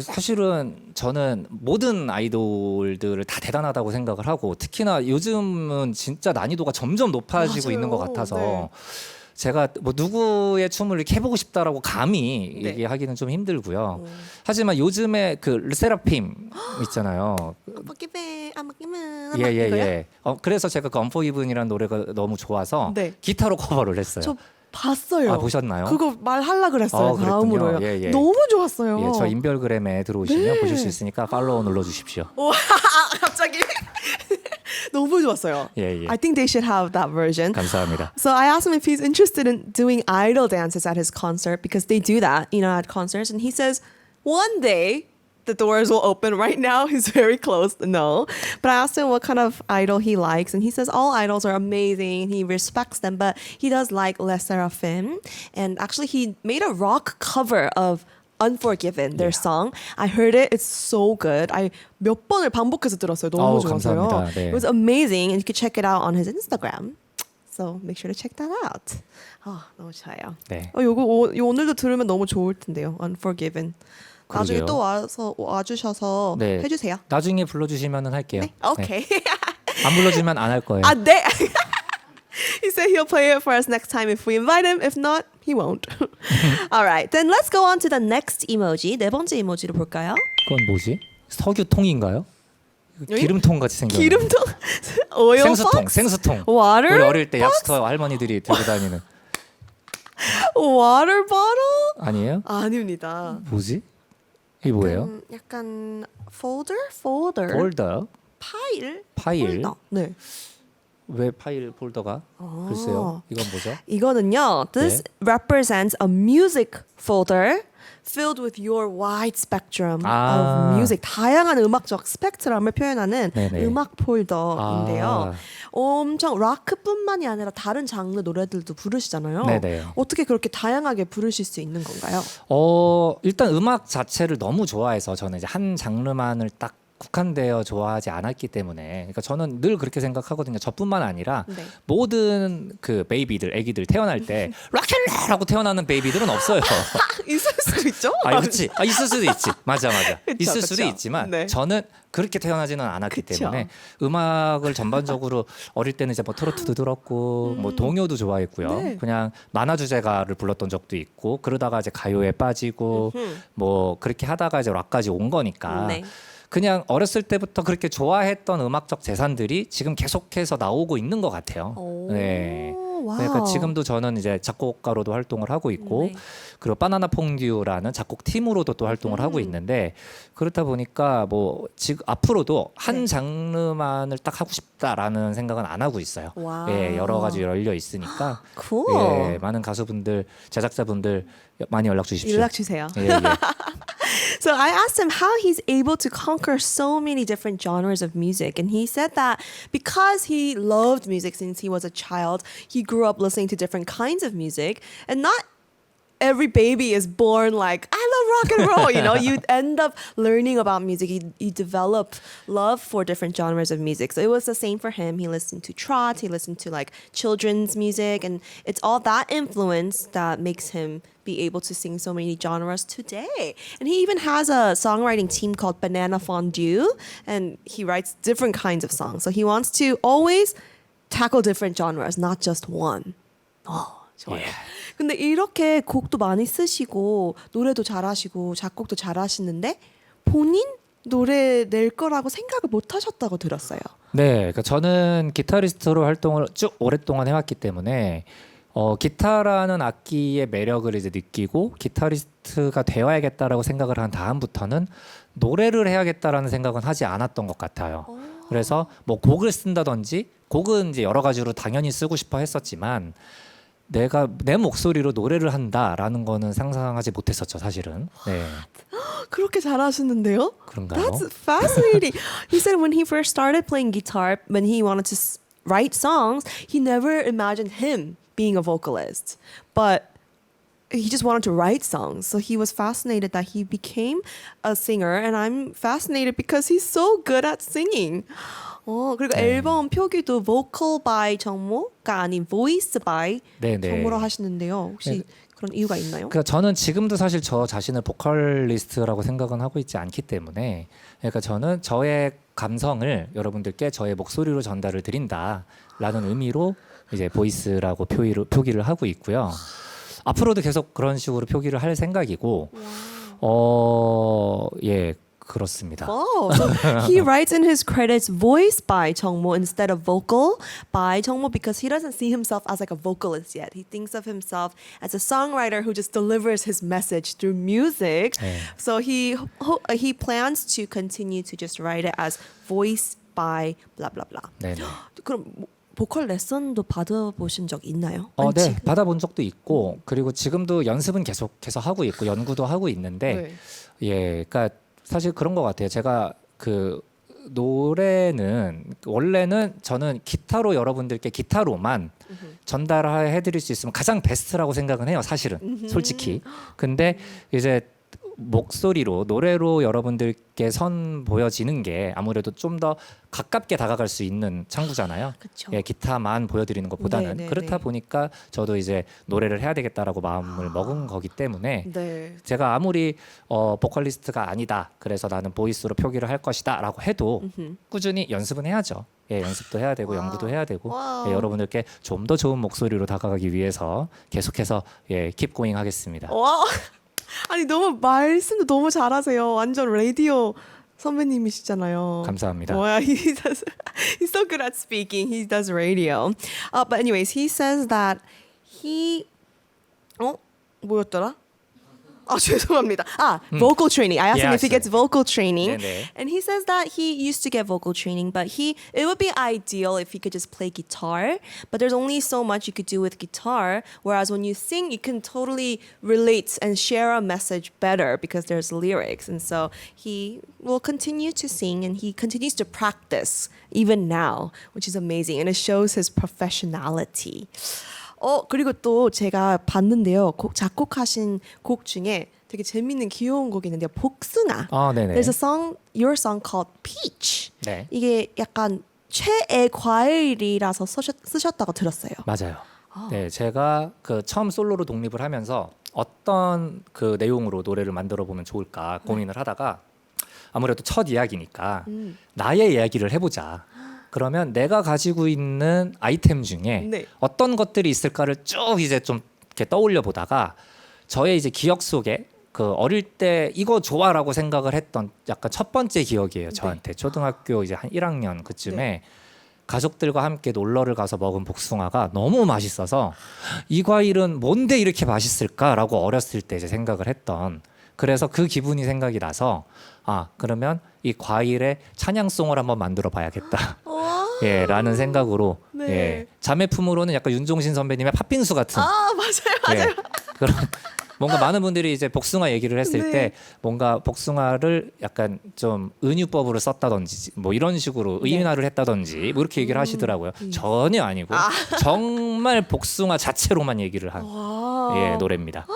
사실은 저는 모든 아이돌들을 다 대단하다고 생각을 하고 특히나 요즘은 진짜 난이도가 점점 높아지고 맞아요. 있는 것 같아서 네. 제가 뭐 누구의 춤을 이렇게 해보고 싶다라고 감히 네. 얘기하기는 좀 힘들고요. 하지만 요즘에 그 르세라핌 있잖아요. 예. 그래서 제가 그 Unforgiven이라는 노래가 너무 좋아서 네. 기타로 커버를 했어요. 저 봤어요. 보셨나요? 그거 말하려 그랬어요. 그랬군요. 다음으로요. 예. 너무 좋았어요. 예, 저 인별그램에 들어오시면 보실 수 있으니까 팔로우 눌러주십시오. 갑자기 너무 좋았어요. 예. I think they should have that version. 감사합니다. So I asked him if he's interested in doing idol dances at his concert because they do that, at concerts. And he says one day the doors will open. Right now he's very close. No. But I asked him what kind of idol he likes, and he says all idols are amazing. He respects them, but he does like Les Seraphim. And actually he made a rock cover of Unforgiven, their song. I heard it. It's so good. I 몇 번을 반복해서 들었어요. 너무 좋아서요. 감사합니다. 네. It was amazing, and you could check it out on his Instagram. So make sure to check that out. 너무 좋아요. 네. 요거 오늘도 들으면 너무 좋을 텐데요. Unforgiven. 나중에 그러게요. 또 와주셔서 네. 해주세요. 나중에 불러주시면은 할게요. Okay. 안 불러주면 안 할 거예요. 네. He said he'll play it for us next time if we invite him. If not, he won't. All right. Then let's go on to the next emoji. 네 번째 이모지를 볼까요? 그건 뭐지? 석유통인가요? 기름통 같이 생겼네. 기름통? 오일 생수통. Water? 우리 어릴 때 약수터 할머니들이 들고 다니는. Water bottle? 아니에요? 아닙니다. 뭐지? 이게 뭐예요? 약간 folder? 폴더. 파일. 폴더. 네. 왜 파일 폴더가? 글쎄요. 이건 뭐죠? 이거는요. This represents a music folder filled with your wide spectrum of music. 다양한 음악적 스펙트럼을 표현하는 네네. 음악 폴더인데요. 엄청 락뿐만이 아니라 다른 장르 노래들도 부르시잖아요. 네네. 어떻게 그렇게 다양하게 부르실 수 있는 건가요? 일단 음악 자체를 너무 좋아해서 저는 이제 한 장르만을 딱 국한되어 좋아하지 않았기 때문에 그러니까 저는 늘 그렇게 생각하거든요. 저뿐만 아니라 네. 모든 그 베이비들, 아기들 태어날 때 락킬라라고 태어나는 베이비들은 없어요. 있을 수도 있죠? 그렇지. 있을 수도 있지. 맞아. 그쵸, 있을 수도 그쵸. 있지만 네. 저는 그렇게 태어나지는 않았기 그쵸. 때문에 음악을 전반적으로 어릴 때는 이제 뭐 트로트도 들었고 뭐 동요도 좋아했고요. 네. 그냥 만화 주제가를 불렀던 적도 있고 그러다가 이제 가요에 빠지고 뭐 그렇게 하다가 이제 락까지 온 거니까 네. 그냥 어렸을 때부터 그렇게 좋아했던 음악적 재산들이 지금 계속해서 나오고 있는 것 같아요. 네. 와우. 그러니까 지금도 저는 이제 작곡가로도 활동을 하고 있고 네. 그리고 바나나 퐁듀라는 작곡 팀으로도 또 활동을 하고 있는데 그렇다 보니까 뭐 지금 앞으로도 한 네. 장르만을 딱 하고 싶다라는 생각은 안 하고 있어요. 와우. 예, 여러 가지 열려 있으니까 Cool. 예, 많은 가수분들, 제작자분들 많이 연락 주십시오. 연락 주세요. 예, 예. So I asked him how he's able to conquer so many different genres of music. And he said that because he loved music since he was a child, he grew up listening to different kinds of music. And not every baby is born like I love rock and roll. You know, you end up learning about music. You develop love for different genres of music. So it was the same for him. He listened to trot. He listened to like children's music, and it's all that influence that makes him be able to sing so many genres today. And he even has a songwriting team called Banana Fondue, and he writes different kinds of songs. So he wants to always tackle different genres, not just one. 좋아요. 근데 이렇게 곡도 많이 쓰시고 노래도 잘하시고 작곡도 잘하시는데 본인 노래 낼 거라고 생각을 못 하셨다고 들었어요. 네, 그러니까 저는 기타리스트로 활동을 쭉 오랫동안 해왔기 때문에 기타라는 악기의 매력을 이제 느끼고 기타리스트가 되어야겠다라고 생각을 한 다음부터는 노래를 해야겠다라는 생각은 하지 않았던 것 같아요. 그래서 뭐 곡을 쓴다든지 곡은 이제 여러 가지로 당연히 쓰고 싶어 했었지만 내가 내 목소리로 노래를 한다라는 거는 상상하지 못했었죠, 사실은. 네. 그렇게 잘하시는데요? 그런가요? That's fascinating. He said when he first started playing guitar, when he wanted to write songs, he never imagined him being a vocalist. But he just wanted to write songs. So he was fascinated that he became a singer. And I'm fascinated because he's so good at singing. 그리고 앨범 표기도 vocal by 정모가 아닌 voice by 정모로 하시는데요. 혹시 그런 이유가 있나요? 그러니까 저는 지금도 사실 저 자신을 보컬리스트라고 생각은 하고 있지 않기 때문에 그러니까 저는 저의 감성을 여러분들께 저의 목소리로 전달을 드린다라는 의미로 이제 보이스라고 표기를 하고 있고요. 앞으로도 계속 그런 식으로 표기를 할 생각이고 예. 그렇습니다. Oh, so he writes in his credits voice by 정모 instead of vocal by 정모 because he doesn't see himself as like a vocalist yet. He thinks of himself as a songwriter who just delivers his message through music. 네. So he plans to continue to just write it as voice by blah blah blah. 네네. 그럼 보컬 레슨도 받아보신 적 있나요? 네, 받아본 적도 있고 그리고 지금도 연습은 계속해서 하고 있고 연구도 하고 있는데 예, 그러니까 사실 그런 것 같아요. 제가 그 노래는 원래는 저는 기타로 여러분들께 기타로만 전달해드릴 수 있으면 가장 베스트라고 생각은 해요. 사실은 솔직히. 근데 이제 목소리로 노래로 여러분들께 선 보여지는 게 아무래도 좀 더 가깝게 다가갈 수 있는 창구잖아요. 그쵸. 예, 기타만 보여드리는 것보다는 네, 네, 그렇다 네. 보니까 저도 이제 노래를 해야 되겠다라고 마음을 먹은 거기 때문에 네. 제가 아무리 보컬리스트가 아니다. 그래서 나는 보이스로 표기를 할 것이다라고 해도 꾸준히 연습은 해야죠. 예, 연습도 해야 되고 연구도 해야 되고 예, 여러분들께 좀 더 좋은 목소리로 다가가기 위해서 계속해서 예, keep going 하겠습니다. 와, 아니 너무 말씀도 너무 잘하세요. 완전 라디오 선배님이시잖아요. 감사합니다. 뭐야, he's so good at speaking. He does radio. But anyways, he says that he 뭐였더라? 죄송합니다. Vocal training. I asked him Yeah, if he gets vocal training. 네네. And he says that he used to get vocal training, but it would be ideal if he could just play guitar. But there's only so much you could do with guitar. Whereas when you sing, you can totally relate and share a message better because there's lyrics. And so he will continue to sing and he continues to practice even now, which is amazing. And it shows his professionality. 그리고 또 제가 봤는데요. 작곡하신 곡 중에 되게 재밌는 귀여운 곡이 있는데요. 복숭아. 네네. There's a song, your song called Peach. 네. 이게 약간 최애 과일이라서 쓰셨다고 들었어요. 맞아요. 네, 제가 그 처음 솔로로 독립을 하면서 어떤 그 내용으로 노래를 만들어 보면 좋을까 고민을 하다가 아무래도 첫 이야기니까 나의 이야기를 해보자. 그러면 내가 가지고 있는 아이템 중에 어떤 것들이 있을까를 쭉 이제 좀 이렇게 떠올려 보다가 저의 이제 기억 속에 그 어릴 때 이거 좋아라고 생각을 했던 약간 첫 번째 기억이에요. 저한테 초등학교 이제 한 1학년 그쯤에 가족들과 함께 놀러를 가서 먹은 복숭아가 너무 맛있어서 이 과일은 뭔데 이렇게 맛있을까라고 어렸을 때 이제 생각을 했던 그래서 그 기분이 생각이 나서 그러면 이 과일의 찬양송을 한번 만들어 봐야겠다. 예, 라는 생각으로 예, 자매품으로는 약간 윤종신 선배님의 팥빙수 같은 맞아요. 예, 그런 뭔가 많은 분들이 이제 복숭아 얘기를 했을 네. 때 뭔가 복숭아를 약간 좀 은유법으로 썼다든지 뭐 이런 식으로 네. 의인화를 했다든지 뭐 이렇게 얘기를 하시더라고요. 전혀 아니고 정말 복숭아 자체로만 얘기를 한 와. 예, 노래입니다.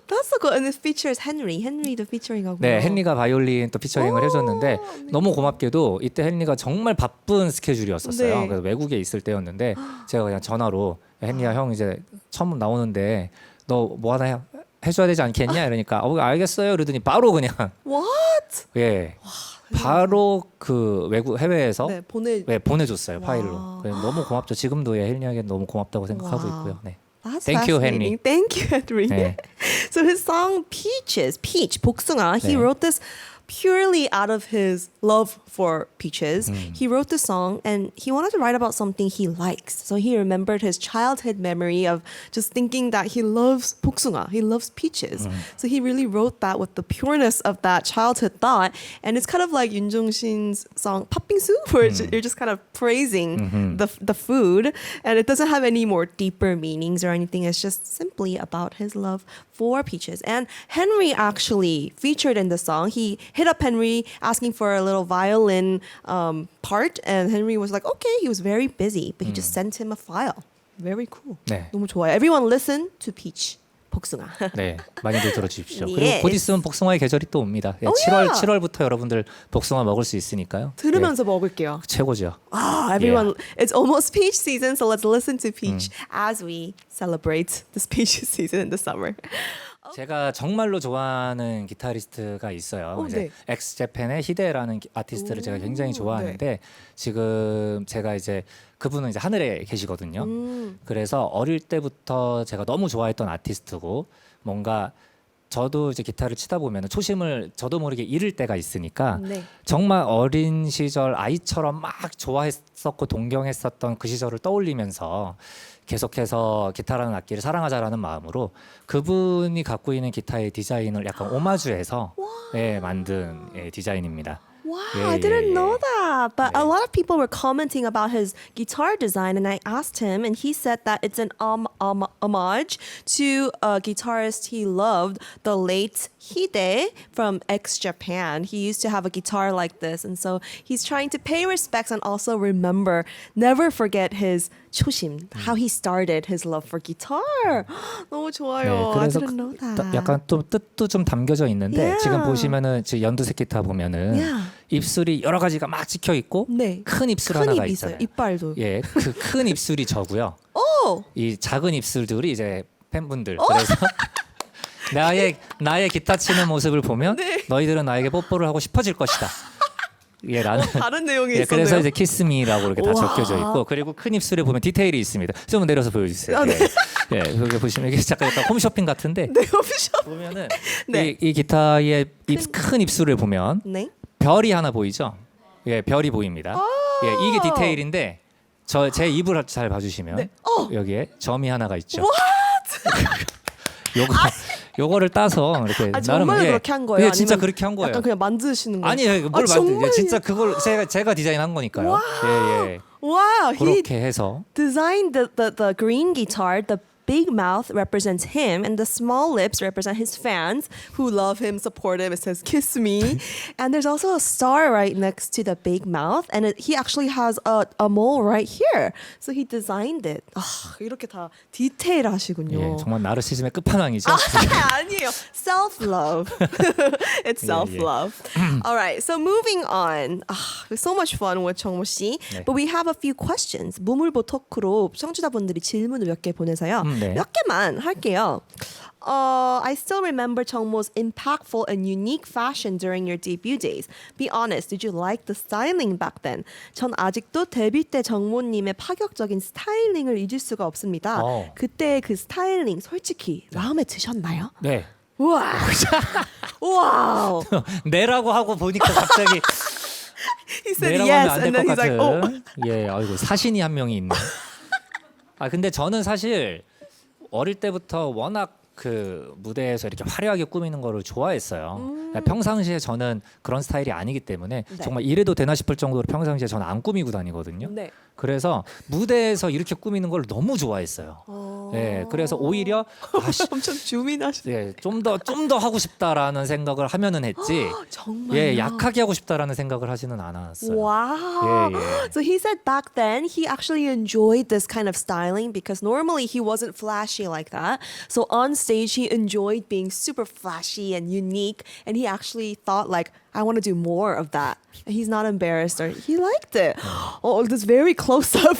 That's so good. And it features Henry. henry도 featuring하고. 네, 헨리가 바이올린 또 피처링을 해줬는데 너무 고맙게도 이때 헨리가 정말 바쁜 스케줄이었었어요. 네. 그래서 외국에 있을 때였는데 제가 그냥 전화로 헨리야 형 이제 처음 나오는데 너 뭐 하나 해줘야 되지 않겠냐 이러니까 알겠어요 이러더니 바로 그냥 What? 예 바로 그 외국 해외에서 네, 보내. 네, 보내줬어요 와. 파일로. 그래서 너무 고맙죠. 지금도 예, 헨리에게 너무 고맙다고 생각하고 와. 있고요. 네. That's Thank you, fascinating. Thank you, Henry. 네. So his song Peach, 복숭아, he 네. wrote this purely out of his love for peaches. He wrote the song and he wanted to write about something he likes. So he remembered his childhood memory of just thinking that he loves 복숭아, he loves peaches. So he really wrote that with the pureness of that childhood thought. And it's kind of like Yoon Jong-shin's song 팥빙수, where you're just kind of praising the food. And it doesn't have any more deeper meanings or anything. It's just simply about his love for peaches. And Henry actually featured in the song. He hit up Henry asking for a little violin part, and Henry was like, okay. He was very busy, but he just sent him a file. Very cool. 네. 너무 좋아요. Everyone listen to Peach. 복숭아. 네, 많이들 들어주십시오. Yes. 그리고 곧 있으면 복숭아의 계절이 또 옵니다. 예, Oh, 7월 yeah. 7월부터 여러분들 복숭아 먹을 수 있으니까요. 들으면서 먹을게요. 예, 최고죠. Everyone, it's almost peach season, so let's listen to Peach as we celebrate this peach season in the summer. 제가 정말로 좋아하는 기타리스트가 있어요. 이제 네. 엑스제팬의 히데라는 아티스트를 제가 굉장히 좋아하는데 지금 제가 이제 그분은 이제 하늘에 계시거든요. 그래서 어릴 때부터 제가 너무 좋아했던 아티스트고 뭔가 저도 이제 기타를 치다 보면 초심을 저도 모르게 잃을 때가 있으니까 네. 정말 어린 시절 아이처럼 막 좋아했었고 동경했었던 그 시절을 떠올리면서 계속해서 기타라는 악기를 사랑하자라는 마음으로 그분이 갖고 있는 기타의 디자인을 약간 오마주해서 예, 만든 예, 디자인입니다. Wow, Yeah, I didn't yeah, know yeah. that. But a Yeah. lot of people were commenting about his guitar design, and I asked him, and he said that it's an homage to a guitarist he loved, the late Hide from Japan. He used to have a guitar like this, and so he's trying to pay respects and also remember, never forget his 초심, how he started his love for guitar. 너무 좋아요. I 그래서 didn't know that. 약간 또 뜻도 좀 담겨져 있는데 Yeah. 지금 보시면은 지금 연두색 기타 보면은 Yeah. 입술이 여러 가지가 막 찍혀 있고 네. 큰 입술 큰 하나가 입 있어요. 있잖아요. 이빨도. 예, 그 큰 입술이 저고요. 오! 이 작은 입술들이 이제 팬분들. 그래서 나의 기타 치는 모습을 보면 너희들은 나에게 뽀뽀를 하고 싶어질 것이다. 예, 라는. 다른 내용이 예, 있었네요. 그래서 이제 키스미라고 이렇게 다 우와. 적혀져 있고 그리고 큰 입술에 보면 디테일이 있습니다. 좀 내려서 보여주세요. 아, 네. 예, 여기 보시면 이게 약간 홈쇼핑 같은데 네, 오피셜. 보면은 네. 이 기타의 큰 입술을 보면 네. 별이 하나 보이죠? 예, 별이 보입니다. 예, 이게 디테일인데 제 입을 잘 봐주시면 네. 여기에 점이 하나가 있죠. 요거를 따서 이렇게 정말로 예, 그렇게 한 거예요? 예, 진짜 아니면 그렇게 한 거예요. 약간 그냥 만드시는 거예요? 아니에요, 뭘 만드? 정말요? 진짜 그걸 제가 디자인한 거니까요. 예, 예. Wow, he 그렇게 해서 designed the green guitar. The big mouth represents him, and the small lips represent his fans who love him, support him. It says "Kiss me," and there's also a star right next to the big mouth, and he actually has a mole right here. So he designed it. 이렇게 다 디테일하시군요. 예, 정말 나르시즘의 끝판왕이죠. 아니에요. Self-love. It's self-love. All right. So moving on. It was so much fun with 정모 씨. 네. But we have a few questions. 무물보 토크로 청취자분들이 질문을 몇 개 보내서요. 네. 몇 개만 할게요. I still remember 정모's impactful and unique fashion during your debut days. Be honest, did you like the styling back then? 전 아직도 데뷔 때 정모님의 파격적인 스타일링을 잊을 수가 없습니다. 그때 그 스타일링 솔직히 마음에 드셨나요? 네. 우와. 와우. 내라고 하고 보니까 갑자기 He said 내라고 yes, 하면 안 될 and then 것 he's like, oh. 같은. 예, 아이고 사신이 한 명이 있네. 근데 저는 사실 어릴 때부터 워낙 그 무대에서 이렇게 화려하게 꾸미는 거를 좋아했어요. 그러니까 평상시에 저는 그런 스타일이 아니기 때문에 네. 정말 이래도 되나 싶을 정도로 평상시에 저는 안 꾸미고 다니거든요. 네. 그래서 무대에서 이렇게 꾸미는 걸 너무 좋아했어요. 예, 그래서 오히려 엄청 주민하시네. 예, 좀 더 하고 싶다라는 생각을 하면은 했지. 정말. 예, 약하게 하고 싶다라는 생각을 하지는 않았어요. Wow. 예, 예. So he said back then he actually enjoyed this kind of styling because normally he wasn't flashy like that. So on stage he enjoyed being super flashy and unique, and he actually thought like, I want to do more of that. And he's not embarrassed or he liked it. Oh, this very close up.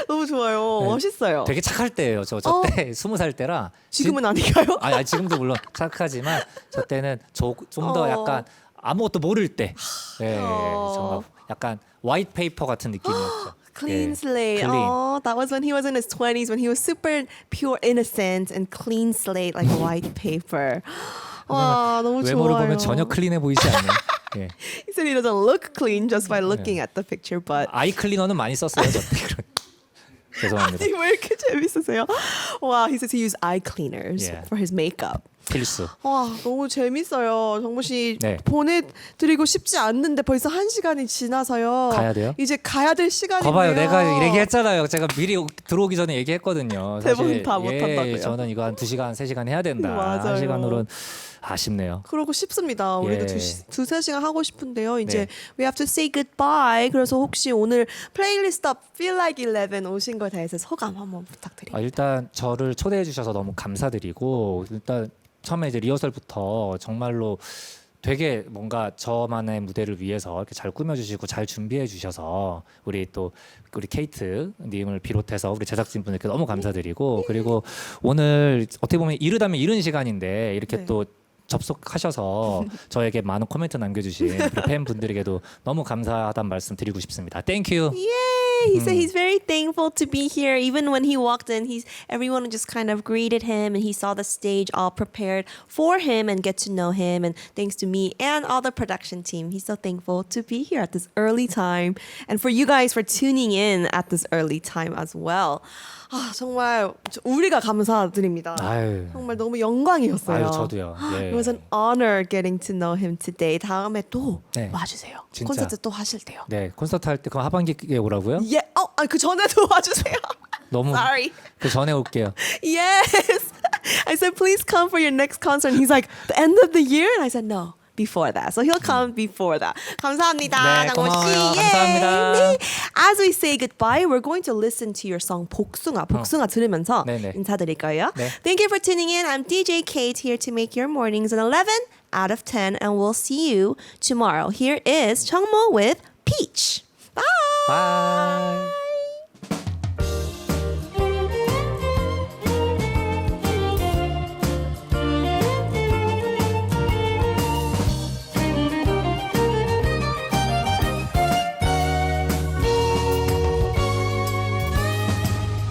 너무 좋아요. 네. 멋있어요. 되게 착할 때예요. 저 때 20살 때라. 지금은 아닌가요? 아니, 지금도 물론 착하지만 저 때는 좀 더 약간 아무것도 모를 때. 예, 정말 약간 화이트 페이퍼 같은 느낌이었죠. Clean 예, slate. clean. Oh, that was when he was in his 20s, when he was super pure innocent and clean slate like white paper. 와, 너무 외모를 좋아요. 보면 전혀 클린해 보이지 않는. 예. He said he doesn't look clean just by looking at the picture, but 아이 클리너는 많이 썼어요. 저 때. 죄송합니다. 아니, 왜 이렇게 재밌으세요? Wow, he says he used eye cleaners Yeah. for his makeup. 필수. 와, 너무 재밌어요. 정모 씨 네. 보내드리고 싶지 않는데 벌써 1시간이 지나서요. 가야 돼요? 이제 가야 될 시간이에요. 거봐요, 내가 얘기했잖아요. 제가 미리 들어오기 전에 얘기했거든요. 대본 다 못한다고요? 예, 저는 이거 한 2시간, 3시간 해야 된다. 맞아요. 1시간으로는 아쉽네요. 그러고 싶습니다. 우리도 예. 두세 시간 하고 싶은데요. 이제 네. we have to say goodbye. 그래서 혹시 오늘 플레이리스트 Feel Like 11 오신 거에 대해서 소감 한번 부탁드립니다. 일단 저를 초대해 주셔서 너무 감사드리고 일단 처음에 이제 리허설부터 정말로 되게 뭔가 저만의 무대를 위해서 이렇게 잘 꾸며주시고 잘 준비해 주셔서 우리 케이트 님을 비롯해서 우리 제작진분들께 너무 감사드리고 그리고 오늘 어떻게 보면 이르다면 이른 시간인데 이렇게 네. 또 접속하셔서 저에게 많은 코멘트 남겨주신 우리 팬분들에게도 너무 감사하다는 말씀 드리고 싶습니다. Thank you. Yay! He said he's very thankful to be here. Even when he walked in, everyone just kind of greeted him, and he saw the stage all prepared for him and get to know him. And thanks to me and all the production team, he's so thankful to be here at this early time, and for you guys for tuning in at this early time as well. 아, 정말 우리가 감사드립니다. 아유, 정말 너무 영광이었어요. 아유 저도요. 예. It was an honor getting to know him today. 다음에 또 네. 와주세요. 진짜. 콘서트 또 하실 때요. 네, 콘서트 할 때 그럼 하반기에 오라고요? 예, 그 전에도 와주세요. 너무 Sorry. 그 전에 올게요. Yes. I said, please come for your next concert. And he's like, the end of the year? And I said, no. Before that. So he'll come before that. 감사합니다. 네, 장원 씨. 고마워요. 예. 감사합니다. 네. As we say goodbye, we're going to listen to your song 복숭아. 복숭아 들으면서 네네. 인사드릴 거예요. 네. Thank you for tuning in. I'm DJ Kate here to make your mornings an 11 out of 10. And we'll see you tomorrow. Here is Chungmo with Peach. Bye. 바이.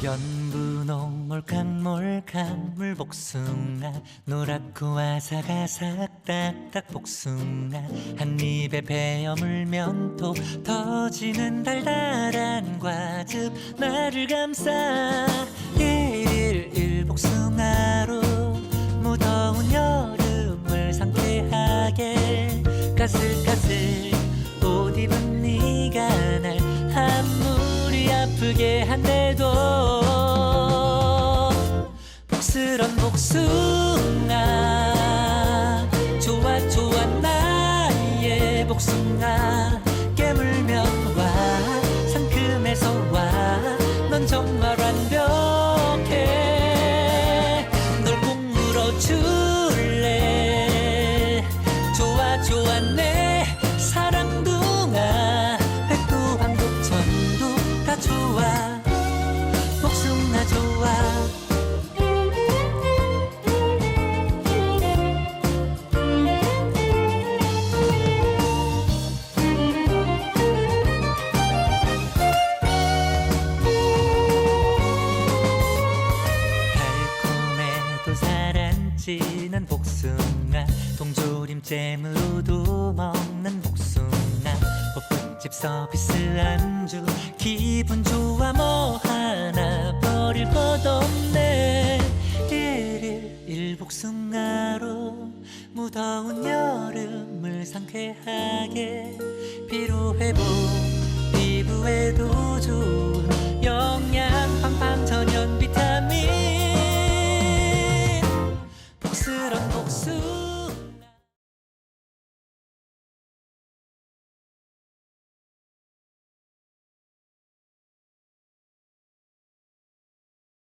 연분홍 몰캉몰캉 물복숭아 노랗고 아삭아삭 딱딱 복숭아 한 입에 베어 물면 또 터지는 달달한 과즙 나를 감싸 일일 복숭아로 무더운 여름을 상쾌하게 까슬까슬 옷 입은 네가 날 아무리 아프게 한데도 복스런 복숭아 좋아 좋아 나의 복숭아 깨물면 와 상큼해서 와 넌 정말 완벽해 널 꼭 물어줄래 좋아 좋아 내 사랑둥아 백두 한국 천두 다 좋아 복숭아 좋아 달콤해도 사란지는 복숭아 동조림잼으로도 먹는 복숭아 볶음집 서비스 안주 기분 좋아 뭐 하나 버릴 것 없네 일일 일복숭아로 무더운 여름을 상쾌하게 피로회복 피부에도 좋은 영양 팡팡 전연 비타민 복스런 복수